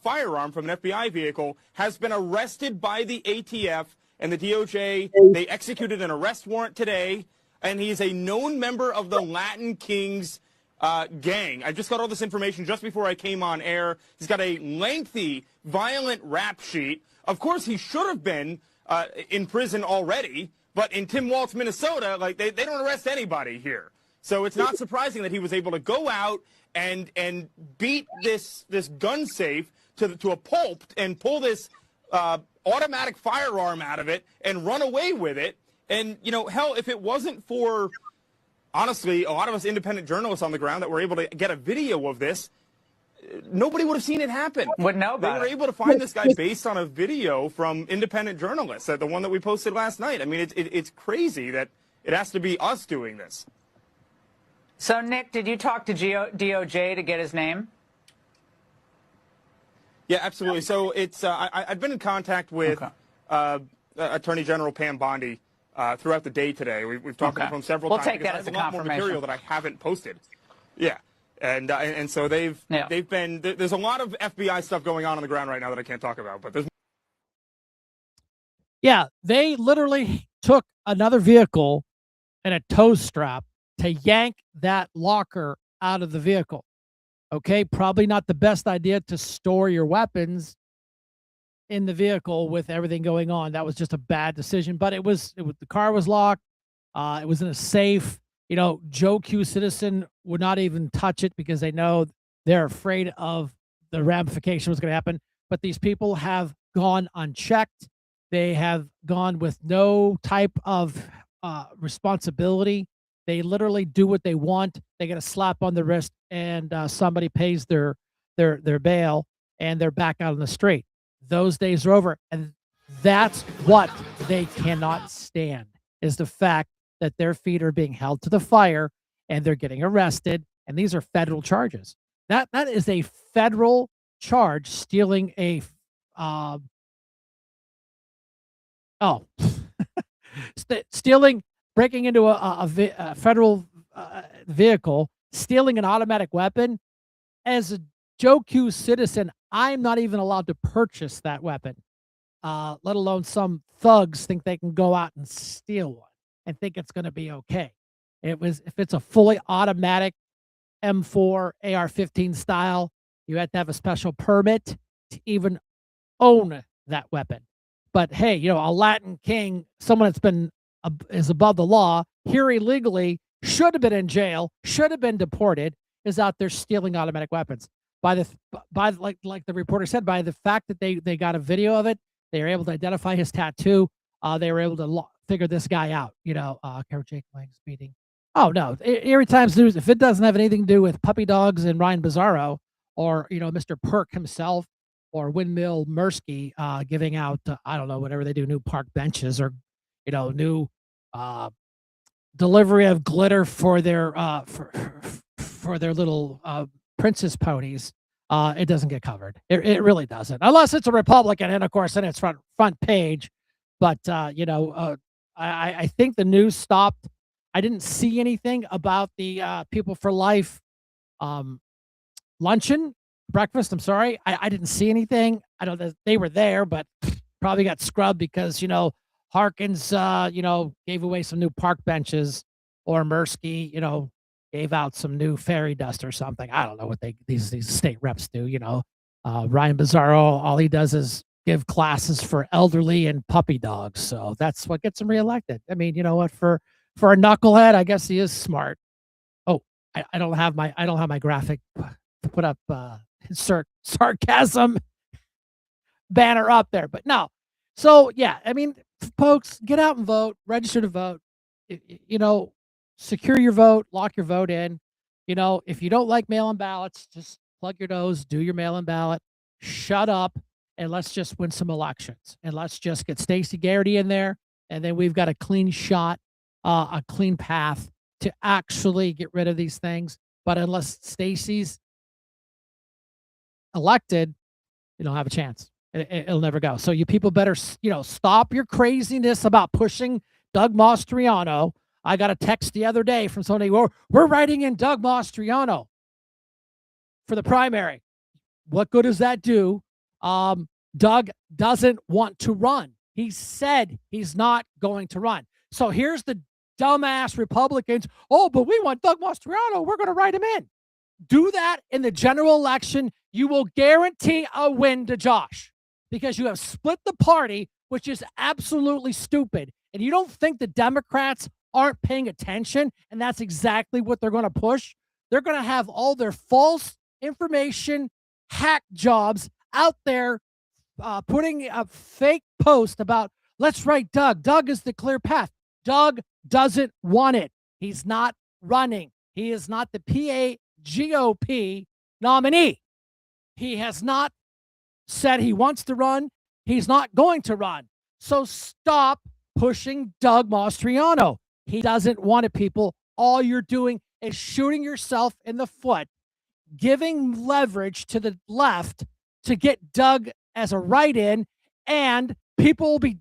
firearm from an FBI vehicle, has been arrested by the ATF and the DOJ. They executed an arrest warrant today, and he's a known member of the Latin Kings gang. I just got all this information just before I came on air. He's got a lengthy, violent rap sheet. Of course, he should have been in prison already, but in Tim Waltz, Minnesota, like they don't arrest anybody here. So it's not surprising that he was able to go out and beat this gun safe to a pulp and pull this automatic firearm out of it and run away with it. And, you know, hell, if it wasn't for, honestly, a lot of us independent journalists on the ground that were able to get a video of this, nobody would have seen it happen. Wouldn't know about it. They were able to find this guy based on a video from independent journalists, the one that we posted last night. I mean, it's crazy that it has to be us doing this. So, Nick, did you talk to DOJ to get his name? Yeah, absolutely. So it's I've been in contact with Attorney General Pam Bondi throughout the day today. We've talked to him several times. We'll take that as a lot more confirmation. material that I haven't posted. Yeah, and so they've been there's a lot of FBI stuff going on the ground right now that I can't talk about. But there's they literally took another vehicle and a tow strap to yank that locker out of the vehicle. Okay, probably not the best idea to store your weapons in the vehicle with everything going on. That was just a bad decision, but it was the car was locked. It was in a safe. You know, Joe Q. Citizen would not even touch it because they know they're afraid of the ramification was going to happen. But these people have gone unchecked. They have gone with no type of responsibility. They literally do what they want. They get a slap on the wrist, and somebody pays their bail, and they're back out on the street. Those days are over, and that's what they cannot stand, is the fact that their feet are being held to the fire, and they're getting arrested, and these are federal charges. That is a federal charge, stealing a stealing. Breaking into a federal vehicle, stealing an automatic weapon. As a Joe Q citizen, I'm not even allowed to purchase that weapon, let alone some thugs think they can go out and steal one and think it's going to be okay. If it's a fully automatic M4 AR-15 style, you have to have a special permit to even own that weapon. But hey, you know, a Latin king, someone that's been is above the law, here illegally, should have been in jail, should have been deported, is out there stealing automatic weapons. Like the reporter said, by the fact that they got a video of it, they were able to identify his tattoo. They were able to figure this guy out. You know, Jake Lang's meeting. Oh no, Erie Times News. If it doesn't have anything to do with puppy dogs and Ryan Bizzarro, or Mr. Perk himself, or Windmill Mirsky giving out I don't know, whatever they do, new park benches, or new delivery of glitter for their for their little princess ponies. It doesn't get covered. It really doesn't, unless it's a Republican, and of course, then it's front page. But I think the news stopped. I didn't see anything about the People for Life luncheon, breakfast. I'm sorry, I didn't see anything. I know that they were there, but probably got scrubbed because Harkins, gave away some new park benches, or Mirsky, gave out some new fairy dust or something. I don't know what these state reps do. Ryan Bizzarro, all he does is give classes for elderly and puppy dogs. So that's what gets him reelected. I mean, you know what? For a knucklehead, I guess he is smart. Oh, I don't have my graphic put up insert sarcasm banner up there. But no. So, yeah, I mean, folks, get out and vote, register to vote. You know, secure your vote, lock your vote in. You know, if you don't like mail-in ballots, just plug your nose, do your mail-in ballot, shut up, and let's just win some elections. And let's just get Stacey Garrity in there, and then we've got a clean shot, a clean path to actually get rid of these things. But unless Stacey's elected, you don't have a chance. It'll never go. So you people better, stop your craziness about pushing Doug Mastriano. I got a text the other day from somebody, we're writing in Doug Mastriano for the primary. What good does that do? Doug doesn't want to run. He said he's not going to run. So here's the dumbass Republicans. Oh, but we want Doug Mastriano. We're going to write him in. Do that in the general election. You will guarantee a win to Josh because you have split the party, which is absolutely stupid. And you don't think the Democrats aren't paying attention, and that's exactly what they're going to push. They're going to have all their false information, hack jobs out there, putting a fake post about, let's write Doug. Doug is the clear path. Doug doesn't want it. He's not running. He is not the GOP nominee. He has not said he wants to run. He's not going to run. So stop pushing Doug Mastriano. He doesn't want it, people. All you're doing is shooting yourself in the foot, giving leverage to the left to get Doug as a write-in, and people will be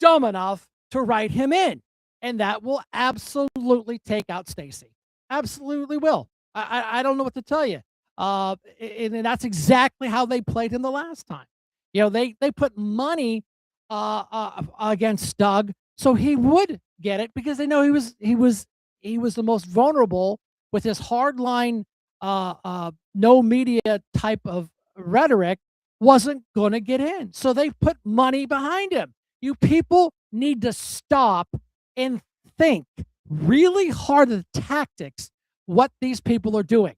dumb enough to write him in. And that will absolutely take out Stacey. Absolutely will. I don't know what to tell you. And that's exactly how they played him the last time. They put money against Doug so he would get it because they know he was the most vulnerable with his hardline, no media type of rhetoric, wasn't going to get in. So they put money behind him. You people need to stop and think really hard of the tactics, what these people are doing.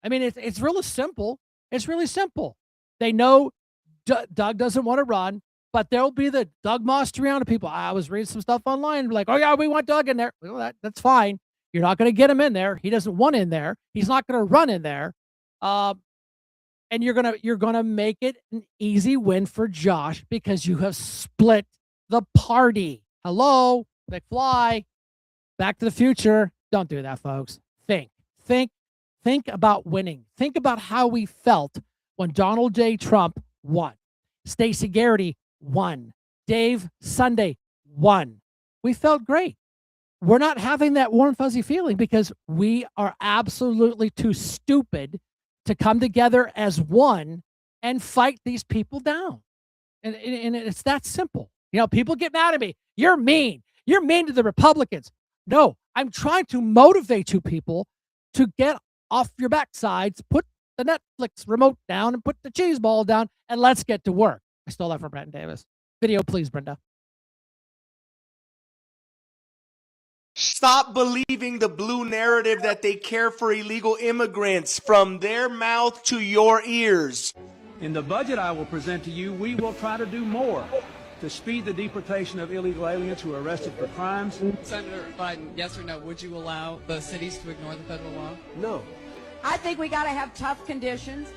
I mean, it's really simple. It's really simple. They know Doug doesn't want to run, but there'll be the Doug Mastriano people. I was reading some stuff online, like, oh yeah, we want Doug in there. Well, that's fine. You're not going to get him in there. He doesn't want in there. He's not going to run in there. And you're gonna make it an easy win for Josh because you have split the party. Hello, McFly, Back to the Future. Don't do that, folks. Think about winning. Think about how we felt when Donald J. Trump won. Stacey Garrity won. Dave Sunday won. We felt great. We're not having that warm, fuzzy feeling because we are absolutely too stupid to come together as one and fight these people down. And it's that simple. People get mad at me. You're mean. You're mean to the Republicans. No, I'm trying to motivate you people to get off your backsides, put the Netflix remote down and put the cheese ball down, and let's get to work. I stole that from Brenton Davis. Video, please, Brenda. Stop believing the blue narrative that they care for illegal immigrants from their mouth to your ears. In the budget I will present to you, we will try to do more to speed the deportation of illegal aliens who are arrested for crimes. Senator Biden, yes or no, would you allow the cities to ignore the federal law? No. I think we got to have tough conditions.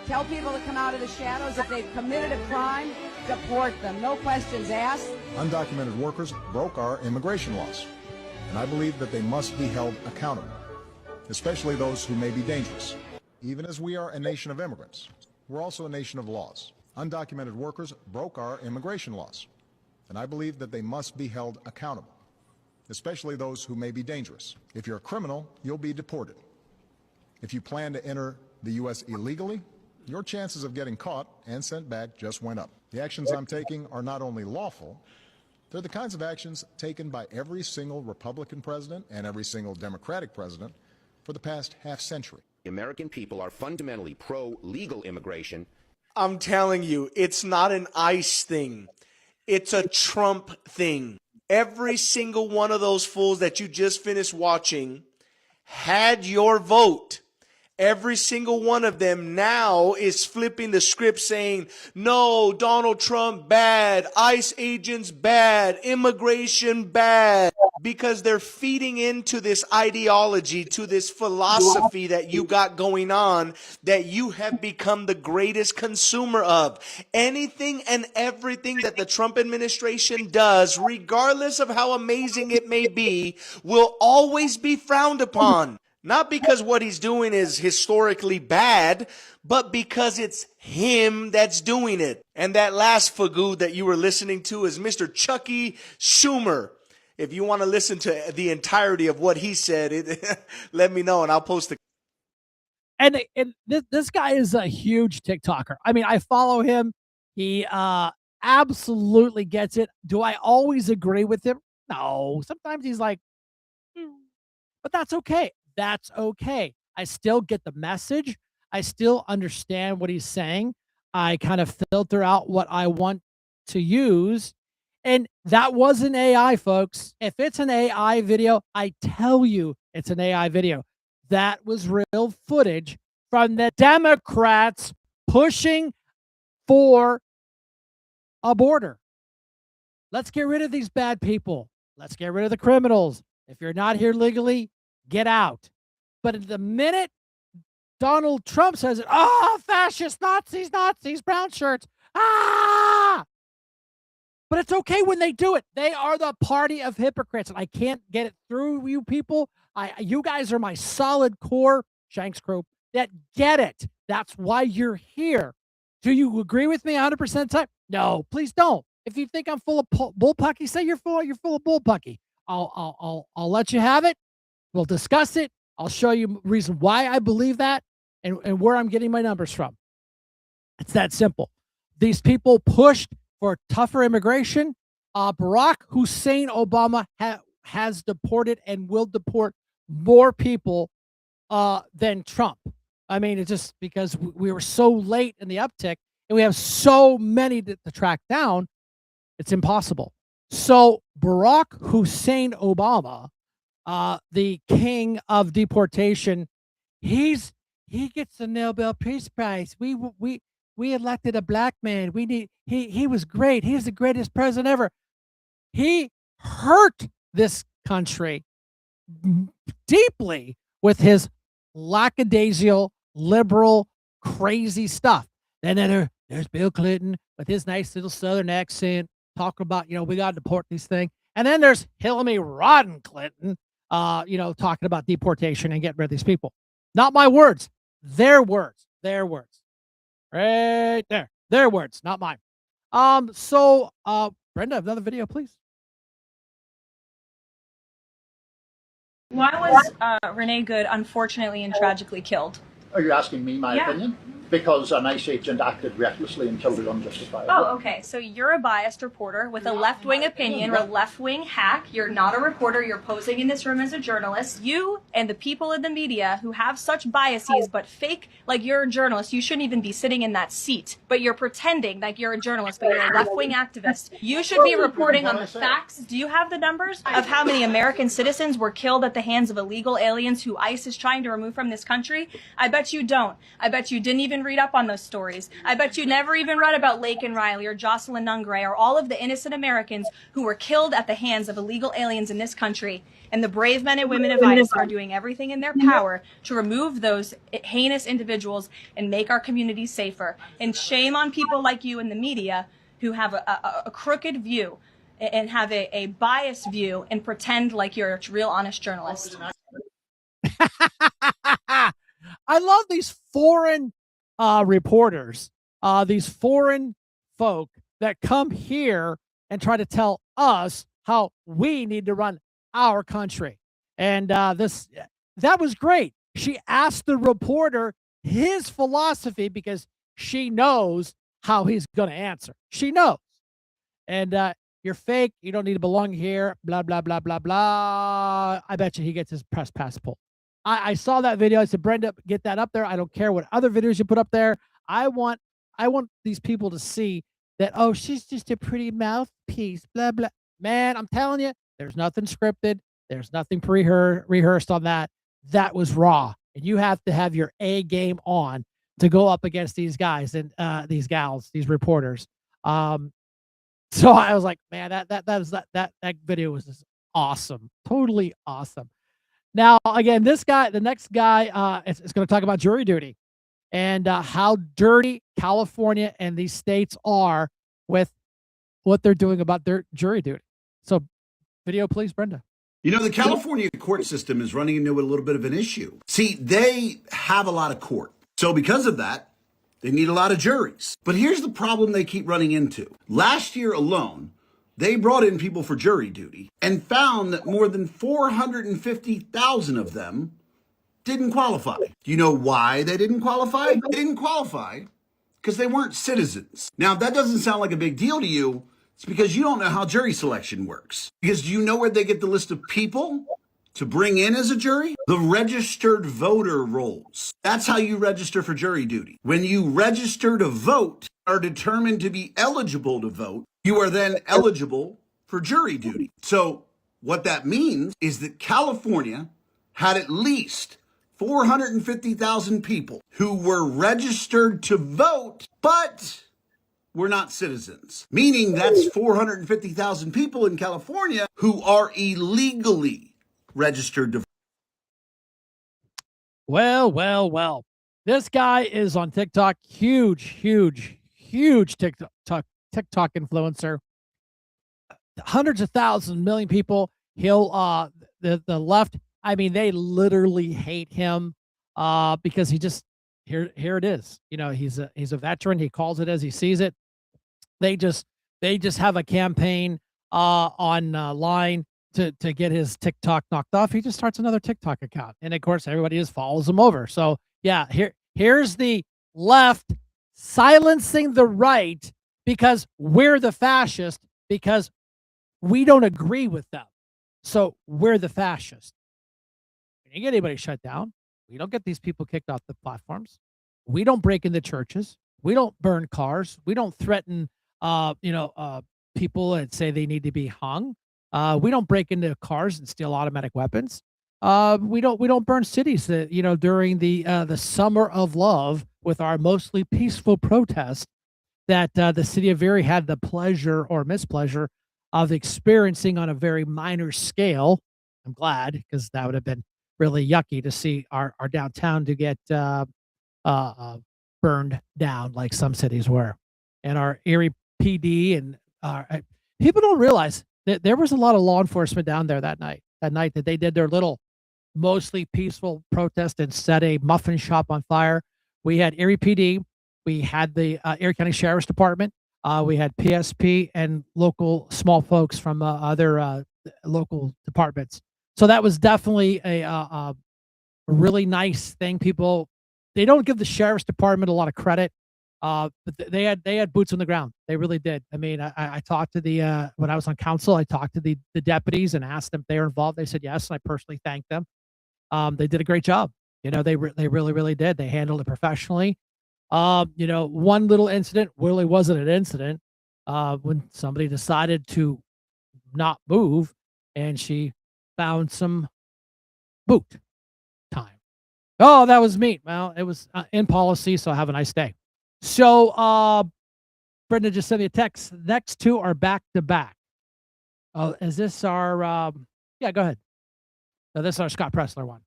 Tell people to come out of the shadows. If they've committed a crime, deport them. No questions asked. Undocumented workers broke our immigration laws, and I believe that they must be held accountable, especially those who may be dangerous. Even as we are a nation of immigrants, we're also a nation of laws. Undocumented workers broke our immigration laws, and I believe that they must be held accountable, especially those who may be dangerous. If you're a criminal, you'll be deported. If you plan to enter the U.S. illegally, your chances of getting caught and sent back just went up. The actions I'm taking are not only lawful, they're the kinds of actions taken by every single Republican president and every single Democratic president for the past half century. The American people are fundamentally pro-legal immigration. I'm telling you, it's not an ICE thing. It's a Trump thing. Every single one of those fools that you just finished watching had your vote. Every single one of them now is flipping the script saying, no, Donald Trump bad, ICE agents bad, immigration bad, because they're feeding into this ideology, to this philosophy that you got going on, that you have become the greatest consumer of. Anything and everything that the Trump administration does, regardless of how amazing it may be, will always be frowned upon. Not because what he's doing is historically bad, but because it's him that's doing it. And that last fagoo that you were listening to is Mr. Chucky Schumer. If you want to listen to the entirety of what he said, let me know and I'll post the. And this guy is a huge TikToker. I mean, I follow him. He absolutely gets it. Do I always agree with him? No. Sometimes he's like, but that's okay. That's okay. I still get the message. I still understand what he's saying. I kind of filter out what I want to use. And that wasn't AI, folks. If it's an AI video, I tell you it's an AI video. That was real footage from the Democrats pushing for a border. Let's get rid of these bad people. Let's get rid of the criminals. If you're not here legally, get out. But at the minute Donald Trump says it, fascists, Nazis, brown shirts, But it's okay when they do it. They are the party of hypocrites, and I can't get it through you people. You guys are my solid core, Shank's crew, that get it. That's why you're here. Do you agree with me 100% of the time? No, please don't. If you think I'm full of bullpucky, say you're full of bullpucky. I'll let you have it. We'll discuss it. I'll show you reason why I believe that and where I'm getting my numbers from. It's that simple. These people pushed for tougher immigration. Barack Hussein Obama has deported and will deport more people than Trump. I mean, it's just because we were so late in the uptick and we have so many to track down, it's impossible. So Barack Hussein Obama, the king of deportation, he gets the Nobel Peace Prize. We elected a black man. He was great. He's the greatest president ever. He hurt this country deeply with his lackadaisical, liberal, crazy stuff. Then there's Bill Clinton with his nice little Southern accent, talking about, we got to deport these things. And then there's Hillary Rodham Clinton, talking about deportation and getting rid of these people. Not my words, their words, right there, their words, not mine. So Brenda, another video, please. Why was Renee Good unfortunately and tragically killed? Are you asking me my opinion? Because an ICE agent acted recklessly and killed it unjustifiably. Oh, okay. So you're a biased reporter with a left-wing opinion. You're a left-wing hack. You're not a reporter. You're posing in this room as a journalist. You and the people in the media who have such biases but fake like you're a journalist, you shouldn't even be sitting in that seat. But you're pretending like you're a journalist, but you're a left-wing activist. You should be reporting on the facts. Do you have the numbers of how many American citizens were killed at the hands of illegal aliens who ICE is trying to remove from this country? I bet you don't. I bet you didn't even read up on those stories. I bet you never even read about Laken Riley or Jocelyn Nungray or all of the innocent Americans who were killed at the hands of illegal aliens in this country. And the brave men and women of ICE are doing everything in their power to remove those heinous individuals and make our communities safer. And shame on people like you in the media who have a crooked view and have a biased view and pretend like you're a real honest journalist. I love these foreign reporters, these foreign folk that come here and try to tell us how we need to run our country. And that was great. She asked the reporter his philosophy because she knows how he's going to answer. She knows. And you're fake. You don't need to belong here. Blah, blah, blah, blah, blah. I bet you he gets his press pass pulled. I saw that video. I said, Brenda, get that up there. I don't care what other videos you put up there. I want these people to see that, oh, she's just a pretty mouthpiece, blah, blah. Man, I'm telling you, there's nothing scripted. There's nothing rehearsed on that. That was raw. and you have to have your A game on to go up against these guys and these gals, these reporters. So I was like, man, that video was just awesome, totally awesome. Now, again, the next guy, is going to talk about jury duty and how dirty California and these states are with what they're doing about their jury duty. So, video, please, Brenda. You know, the California court system is running into a little bit of an issue. See, they have a lot of court. So because of that, they need a lot of juries. But here's the problem they keep running into. Last year alone, they brought in people for jury duty and found that more than 450,000 of them didn't qualify. Do you know why they didn't qualify? They didn't qualify because they weren't citizens. Now, if that doesn't sound like a big deal to you, it's because you don't know how jury selection works. Because do you know where they get the list of people to bring in as a jury? The registered voter rolls. That's how you register for jury duty. When you register to vote, are determined to be eligible to vote, you are then eligible for jury duty. So what that means is that California had at least 450,000 people who were registered to vote, but were not citizens. Meaning that's 450,000 people in California who are illegally registered to vote. Well. This guy is on TikTok. Huge TikTok influencer. Hundreds of thousands, million people. He'll the left, I mean, they literally hate him because he just here it is. You know, he's a veteran. He calls it as he sees it. They just have a campaign online to get his TikTok knocked off. He just starts another TikTok account, and of course everybody just follows him over. So yeah, here's the left silencing the right because we're the fascist, because we don't agree with them. So we're the fascist. We don't get anybody shut down. We don't get these people kicked off the platforms. We don't break into churches. We don't burn cars. We don't threaten people and say they need to be hung. We don't break into cars and steal automatic weapons. We don't burn cities during the summer of love with our mostly peaceful protest that the city of Erie had the pleasure or mispleasure of experiencing on a very minor scale. I'm glad, because that would have been really yucky to see our downtown to get burned down like some cities were. And our Erie PD and people don't realize that there was a lot of law enforcement down there that night that they did their little mostly peaceful protest and set a muffin shop on fire. We had Erie PD, we had the Erie County Sheriff's Department, we had PSP and local small folks from other local departments. So that was definitely a really nice thing. People, they don't give the Sheriff's Department a lot of credit, but they had boots on the ground. They really did. I mean, I talked to the when I was on council, I talked to the deputies and asked them if they were involved. They said yes, and I personally thanked them. They did a great job. They really did. They handled it professionally. One little incident really wasn't an incident when somebody decided to not move, and she found some boot time. Oh, that was me. Well, it was in policy, so have a nice day. So Brenda just sent me a text. Next two are back to back. Is this our yeah, go ahead. No, this is our Scott Pressler one.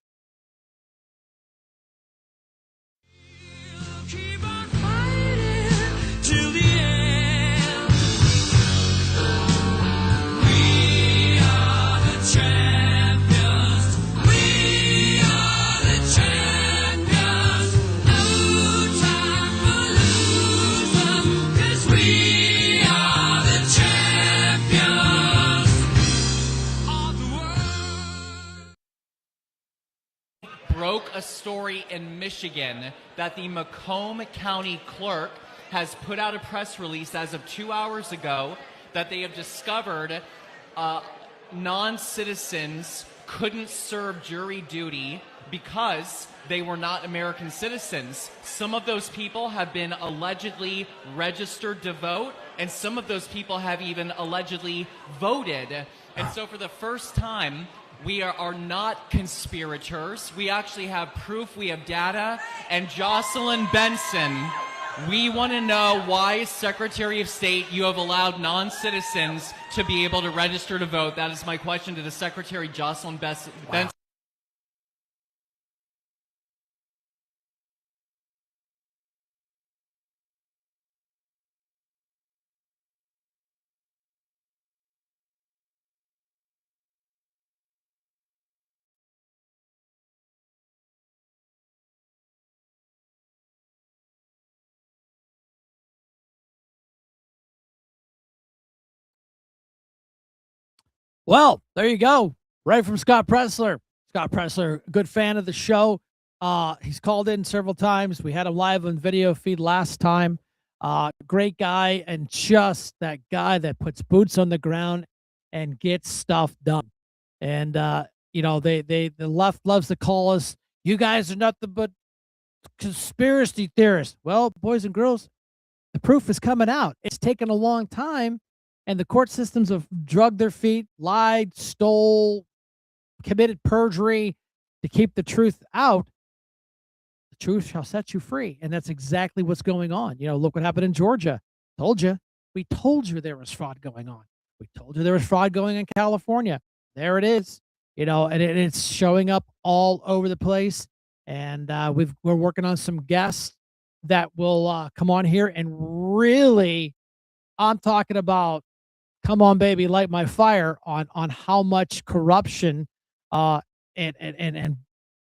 Broke a story in Michigan that the Macomb County clerk has put out a press release as of 2 hours ago that they have discovered non-citizens couldn't serve jury duty because they were not American citizens. Some of those people have been allegedly registered to vote, and some of those people have even allegedly voted. And so for the first time, We are not conspirators. We actually have proof. We have data. And Jocelyn Benson, we want to know why, Secretary of State, you have allowed non-citizens to be able to register to vote. That is my question to the Secretary, Jocelyn Benson. Well, there you go. Right from Scott Pressler. Scott Pressler, good fan of the show. He's called in several times. We had him live on video feed last time. Great guy, and just that guy that puts boots on the ground and gets stuff done. And the left loves to call us, you guys are nothing but conspiracy theorists. Well, boys and girls, the proof is coming out. It's taken a long time, and the court systems have drugged their feet, lied, stole, committed perjury to keep the truth out. The truth shall set you free. And that's exactly what's going on. Look what happened in Georgia. Told you. We told you there was fraud going on. We told you there was fraud going in California. There it is. And it's showing up all over the place. And we're working on some guests that will come on here and really, I'm talking about, come on, baby, light my fire on how much corruption and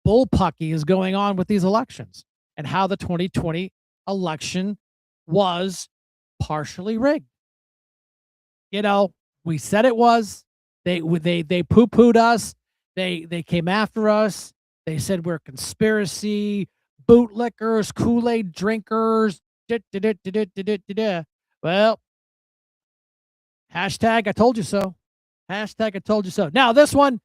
bullpucky is going on with these elections, and how the 2020 election was partially rigged. We said it was. They poo-pooed us. They came after us. They said we're conspiracy, bootlickers, Kool-Aid drinkers. Well, hashtag I told you so. Hashtag I told you so. Now this one,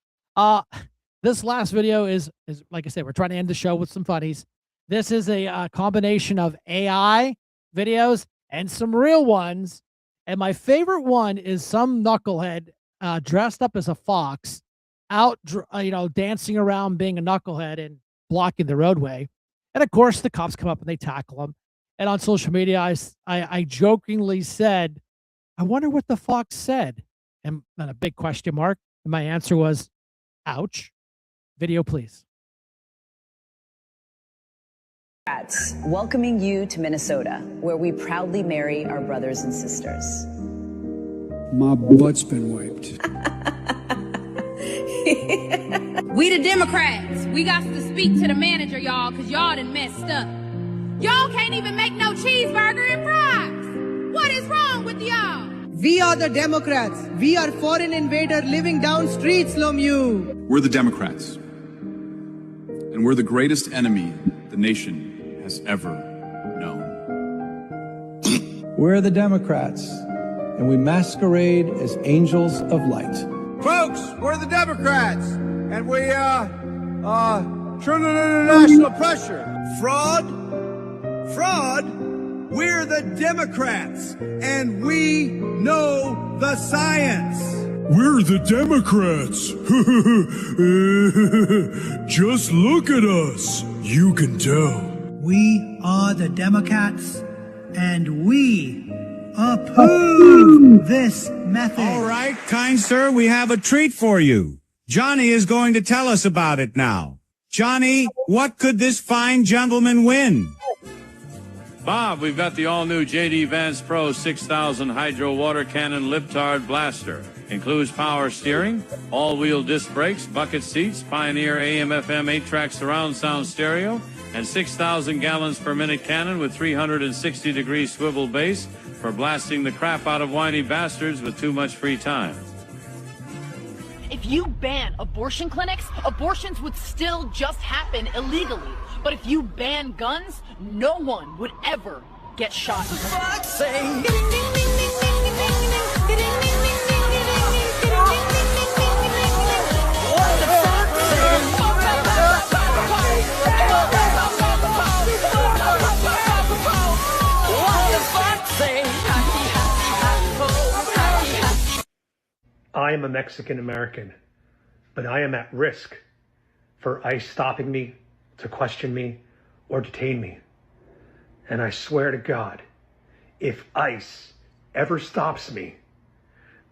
this last video is like I said, we're trying to end the show with some funnies. This is a combination of AI videos and some real ones. And my favorite one is some knucklehead dressed up as a fox, out dancing around being a knucklehead and blocking the roadway. And of course, the cops come up and they tackle him. And on social media, I jokingly said, I wonder what the fox said. And then a big question mark. And my answer was, ouch. Video, please. Welcoming you to Minnesota, where we proudly marry our brothers and sisters. My butt's been wiped. We the Democrats. We got to speak to the manager, y'all, because y'all done messed up. Y'all can't even make no cheeseburger and fries. What is wrong with y'all? We are the Democrats. We are foreign invader living down streets, Lemieux. We're the Democrats. And we're the greatest enemy the nation has ever known. We're the Democrats, and we masquerade as angels of light. Folks, we're the Democrats, and we, international pressure. Fraud, we're the Democrats, and we know the science. We're the Democrats. Just look at us. You can tell. We are the Democrats, and we approve this method. All right, kind sir, we have a treat for you. Johnny is going to tell us about it now. Johnny, what could this fine gentleman win? Bob, we've got the all-new J.D. Vance Pro 6000 Hydro Water Cannon Lip-Tard Blaster. Includes power steering, all-wheel disc brakes, bucket seats, Pioneer AM/FM 8-track surround sound stereo, and 6,000 gallons per minute cannon with 360-degree swivel base for blasting the crap out of whiny bastards with too much free time. If you ban abortion clinics, abortions would still just happen illegally. But if you ban guns, no one would ever get shot. For fuck's sake. I am a Mexican American. but I am at risk for ICE stopping me to question me or detain me. And I swear to God, if ICE ever stops me,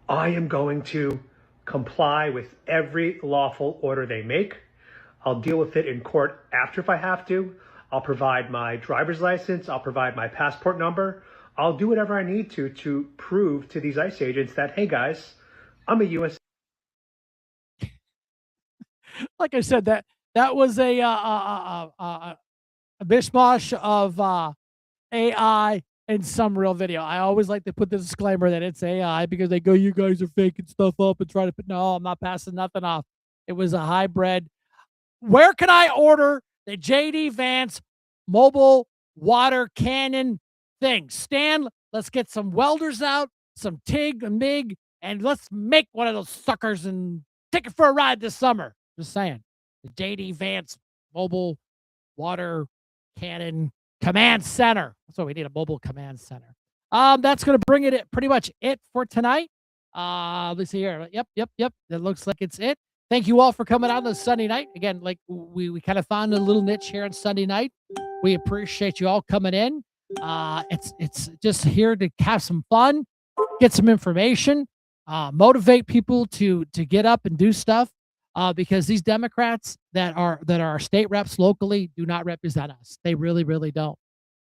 I am going to comply with every lawful order they make. I'll deal with it in court after if I have to. I'll provide my driver's license. I'll provide my passport number. I'll do whatever I need to prove to these ICE agents that, hey guys, I'm a U.S. Like I said, that was a mishmash of AI and some real video. I always like to put the disclaimer that it's AI because they go, you guys are faking stuff up and trying to put, no, I'm not passing nothing off. It was a hybrid. Where can I order the JD Vance mobile water cannon thing? Stan, let's get some welders out, some TIG and MIG, and let's make one of those suckers and take it for a ride this summer. Just saying. The JD Vance mobile water cannon command center. That's what we need, a mobile command center. That's going to bring it pretty much it for tonight. Let's see here. Yep. It looks like it's it. Thank you all for coming out on this Sunday night. Again, like we kind of found a little niche here on Sunday night. We appreciate you all coming in. It's just here to have some fun, get some information, motivate people to get up and do stuff. Because these Democrats that are our state reps locally do not represent us. They really, really don't.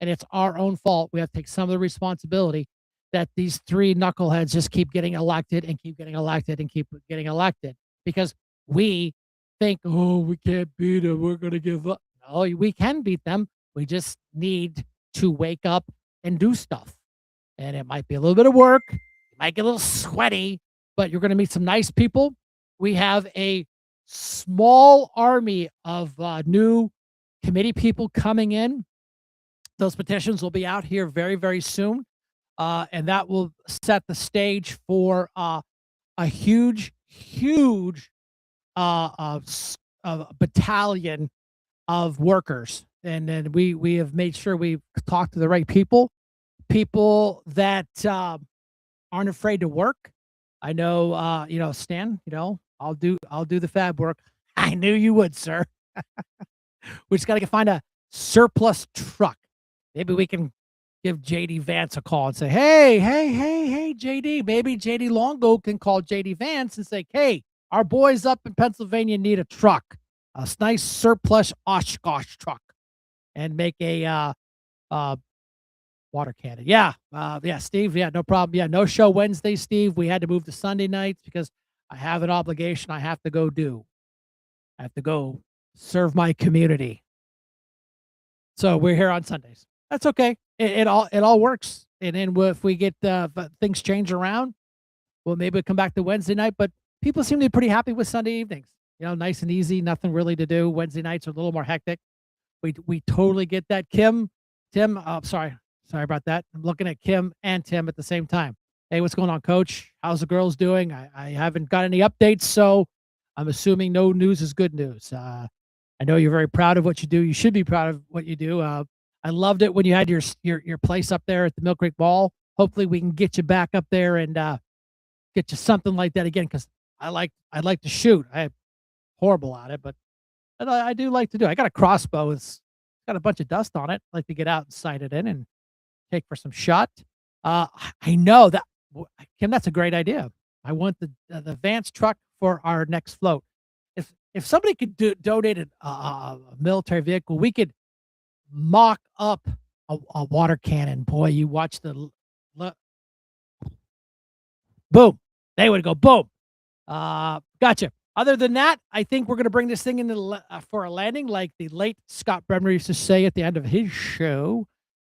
And it's our own fault. We have to take some of the responsibility that these three knuckleheads just keep getting elected and keep getting elected and keep getting elected. Because we think, oh, we can't beat them. We're going to give up. No, we can beat them. We just need to wake up and do stuff. And it might be a little bit of work. It might get a little sweaty, but you're going to meet some nice people. We have a small army of new committee people coming in. Those petitions will be out here very, very soon. And that will set the stage for a huge battalion of workers. And then we have made sure we've talked to the right people that aren't afraid to work. I know, Stan, I'll do the fab work. I knew you would, sir. We just got to find a surplus truck. Maybe we can give JD Vance a call and say, hey, JD. Maybe JD Longo can call JD Vance and say, hey, our boys up in Pennsylvania need a truck, a nice surplus Oshkosh truck, and make a water cannon. Yeah, Steve. Yeah, no problem. Yeah, no show Wednesday, Steve. We had to move to Sunday nights because I have an obligation I have to go do. I have to go serve my community. So we're here on Sundays. That's okay. It all works. And then if we get things change around, well, maybe we'll come back to Wednesday night. But people seem to be pretty happy with Sunday evenings. Nice and easy, nothing really to do. Wednesday nights are a little more hectic. We totally get that. Tim, sorry about that. I'm looking at Kim and Tim at the same time. Hey, what's going on, Coach? How's the girls doing? I haven't got any updates, so I'm assuming no news is good news. I know you're very proud of what you do. You should be proud of what you do. I loved it when you had your place up there at the Mill Creek Ball. Hopefully, we can get you back up there and get you something like that again. Because I'd like to shoot. I'm horrible at it, but I do like to do. I got a crossbow. It's got a bunch of dust on it. I like to get out and sight it in and take for some shot. I know that. Kim, that's a great idea. I want the Vance truck for our next float. If somebody could donate a military vehicle, we could mock up a water cannon. Boy, you watch boom. They would go boom. Gotcha. Other than that, I think we're going to bring this thing into for a landing, like the late Scott Bremner used to say at the end of his show,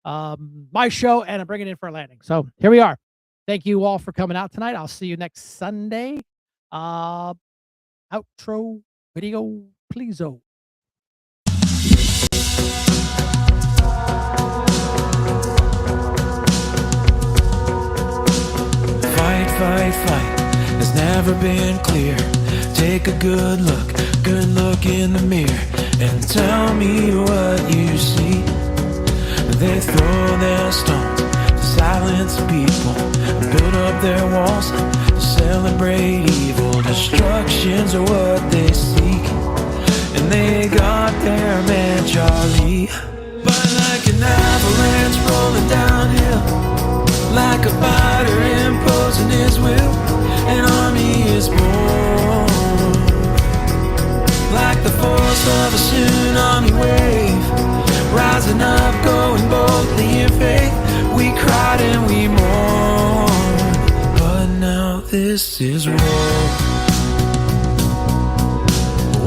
my show, and I'm bringing it in for a landing. So here we are. Thank you all for coming out tonight. I'll see you next Sunday. Outro video, please-o. Fight has never been clear. Take a good look in the mirror and tell me what you see. They throw their stones to silence people, build up up their walls to celebrate evil. Destructions are what they seek, and they got their man Charlie. But like an avalanche rolling downhill, like a fighter imposing his will, an army is born. Like the force of a tsunami wave, rising up, going boldly in faith. We cried and we mourned, but now this is war.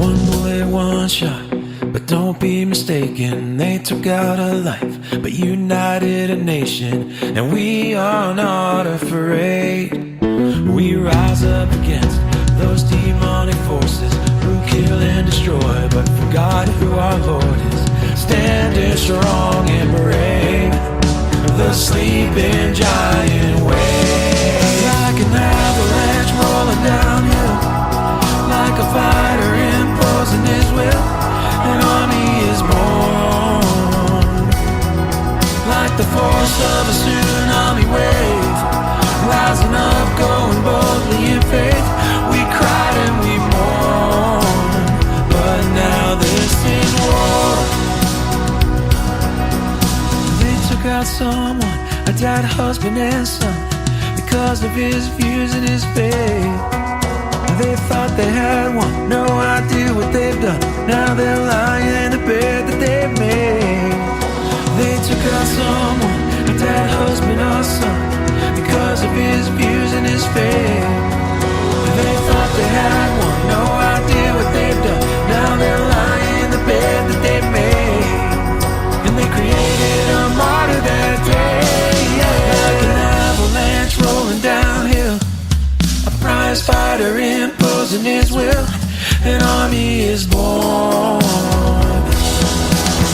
One bullet, one shot, but don't be mistaken. They took out a life, but united a nation, and we are not afraid. We rise up against those demonic forces who kill and destroy, but for God who our Lord is, standing strong and brave. The sleeping giant waves, like an avalanche rolling downhill, like a fighter imposing his will, an army is born. Like the force of a tsunami wave, rising up, going boldly in faith. We cried and we mourned, but now this is war. They took out someone, a dead husband and son, because of his views and his faith. They thought they had won, no idea what they've done. Now they're lying in the bed that they've made. They took out someone, a dead husband or son, because of his views and his faith. They thought they had won, no idea what they've done. Now they're lying in the bed that they've made, and they created a martyr that day. Like an avalanche rolling downhill, a prize fighter imposing his will, an army is born.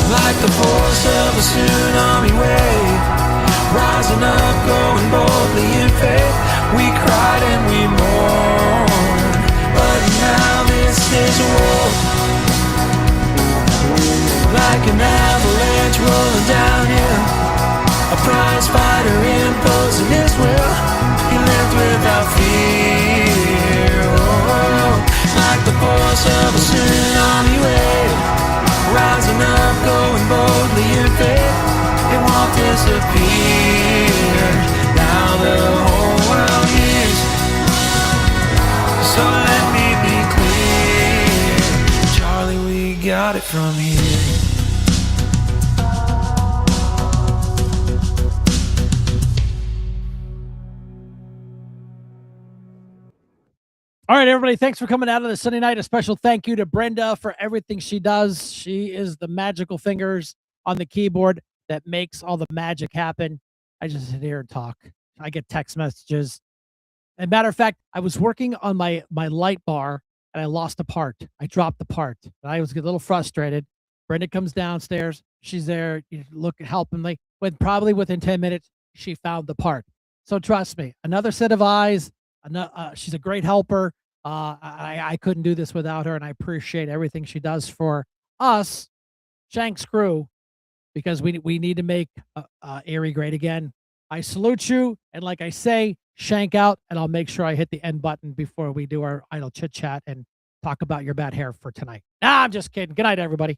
Like the force of a tsunami wave, rising up, going boldly in faith. We cried and we mourned, but now this is war. Like an avalanche rolling downhill, a prize fighter imposing his will. He lived without fear. Oh, like the force of a tsunami wave, rising up, going boldly in faith. It won't disappear. Now the whole world hears. So let me be clear, Charlie, we got it from here. All right, everybody, thanks for coming out on the Sunday night. A special thank you to Brenda for everything she does. She is the magical fingers on the keyboard that makes all the magic happen. I just sit here and talk. I get text messages. As a matter of fact, I was working on my light bar and I lost a part. I dropped the part. I was a little frustrated. Brenda comes downstairs. She's there, helping me. Probably within 10 minutes, she found the part. So trust me, another set of eyes. She's a great helper. I couldn't do this without her, and I appreciate everything she does for us, Shank's crew, because we need to make Erie great again. I salute you, and like I say, Shank out, and I'll make sure I hit the end button before we do our idle chit chat and talk about your bad hair for tonight. Nah, I'm just kidding. Good night, everybody.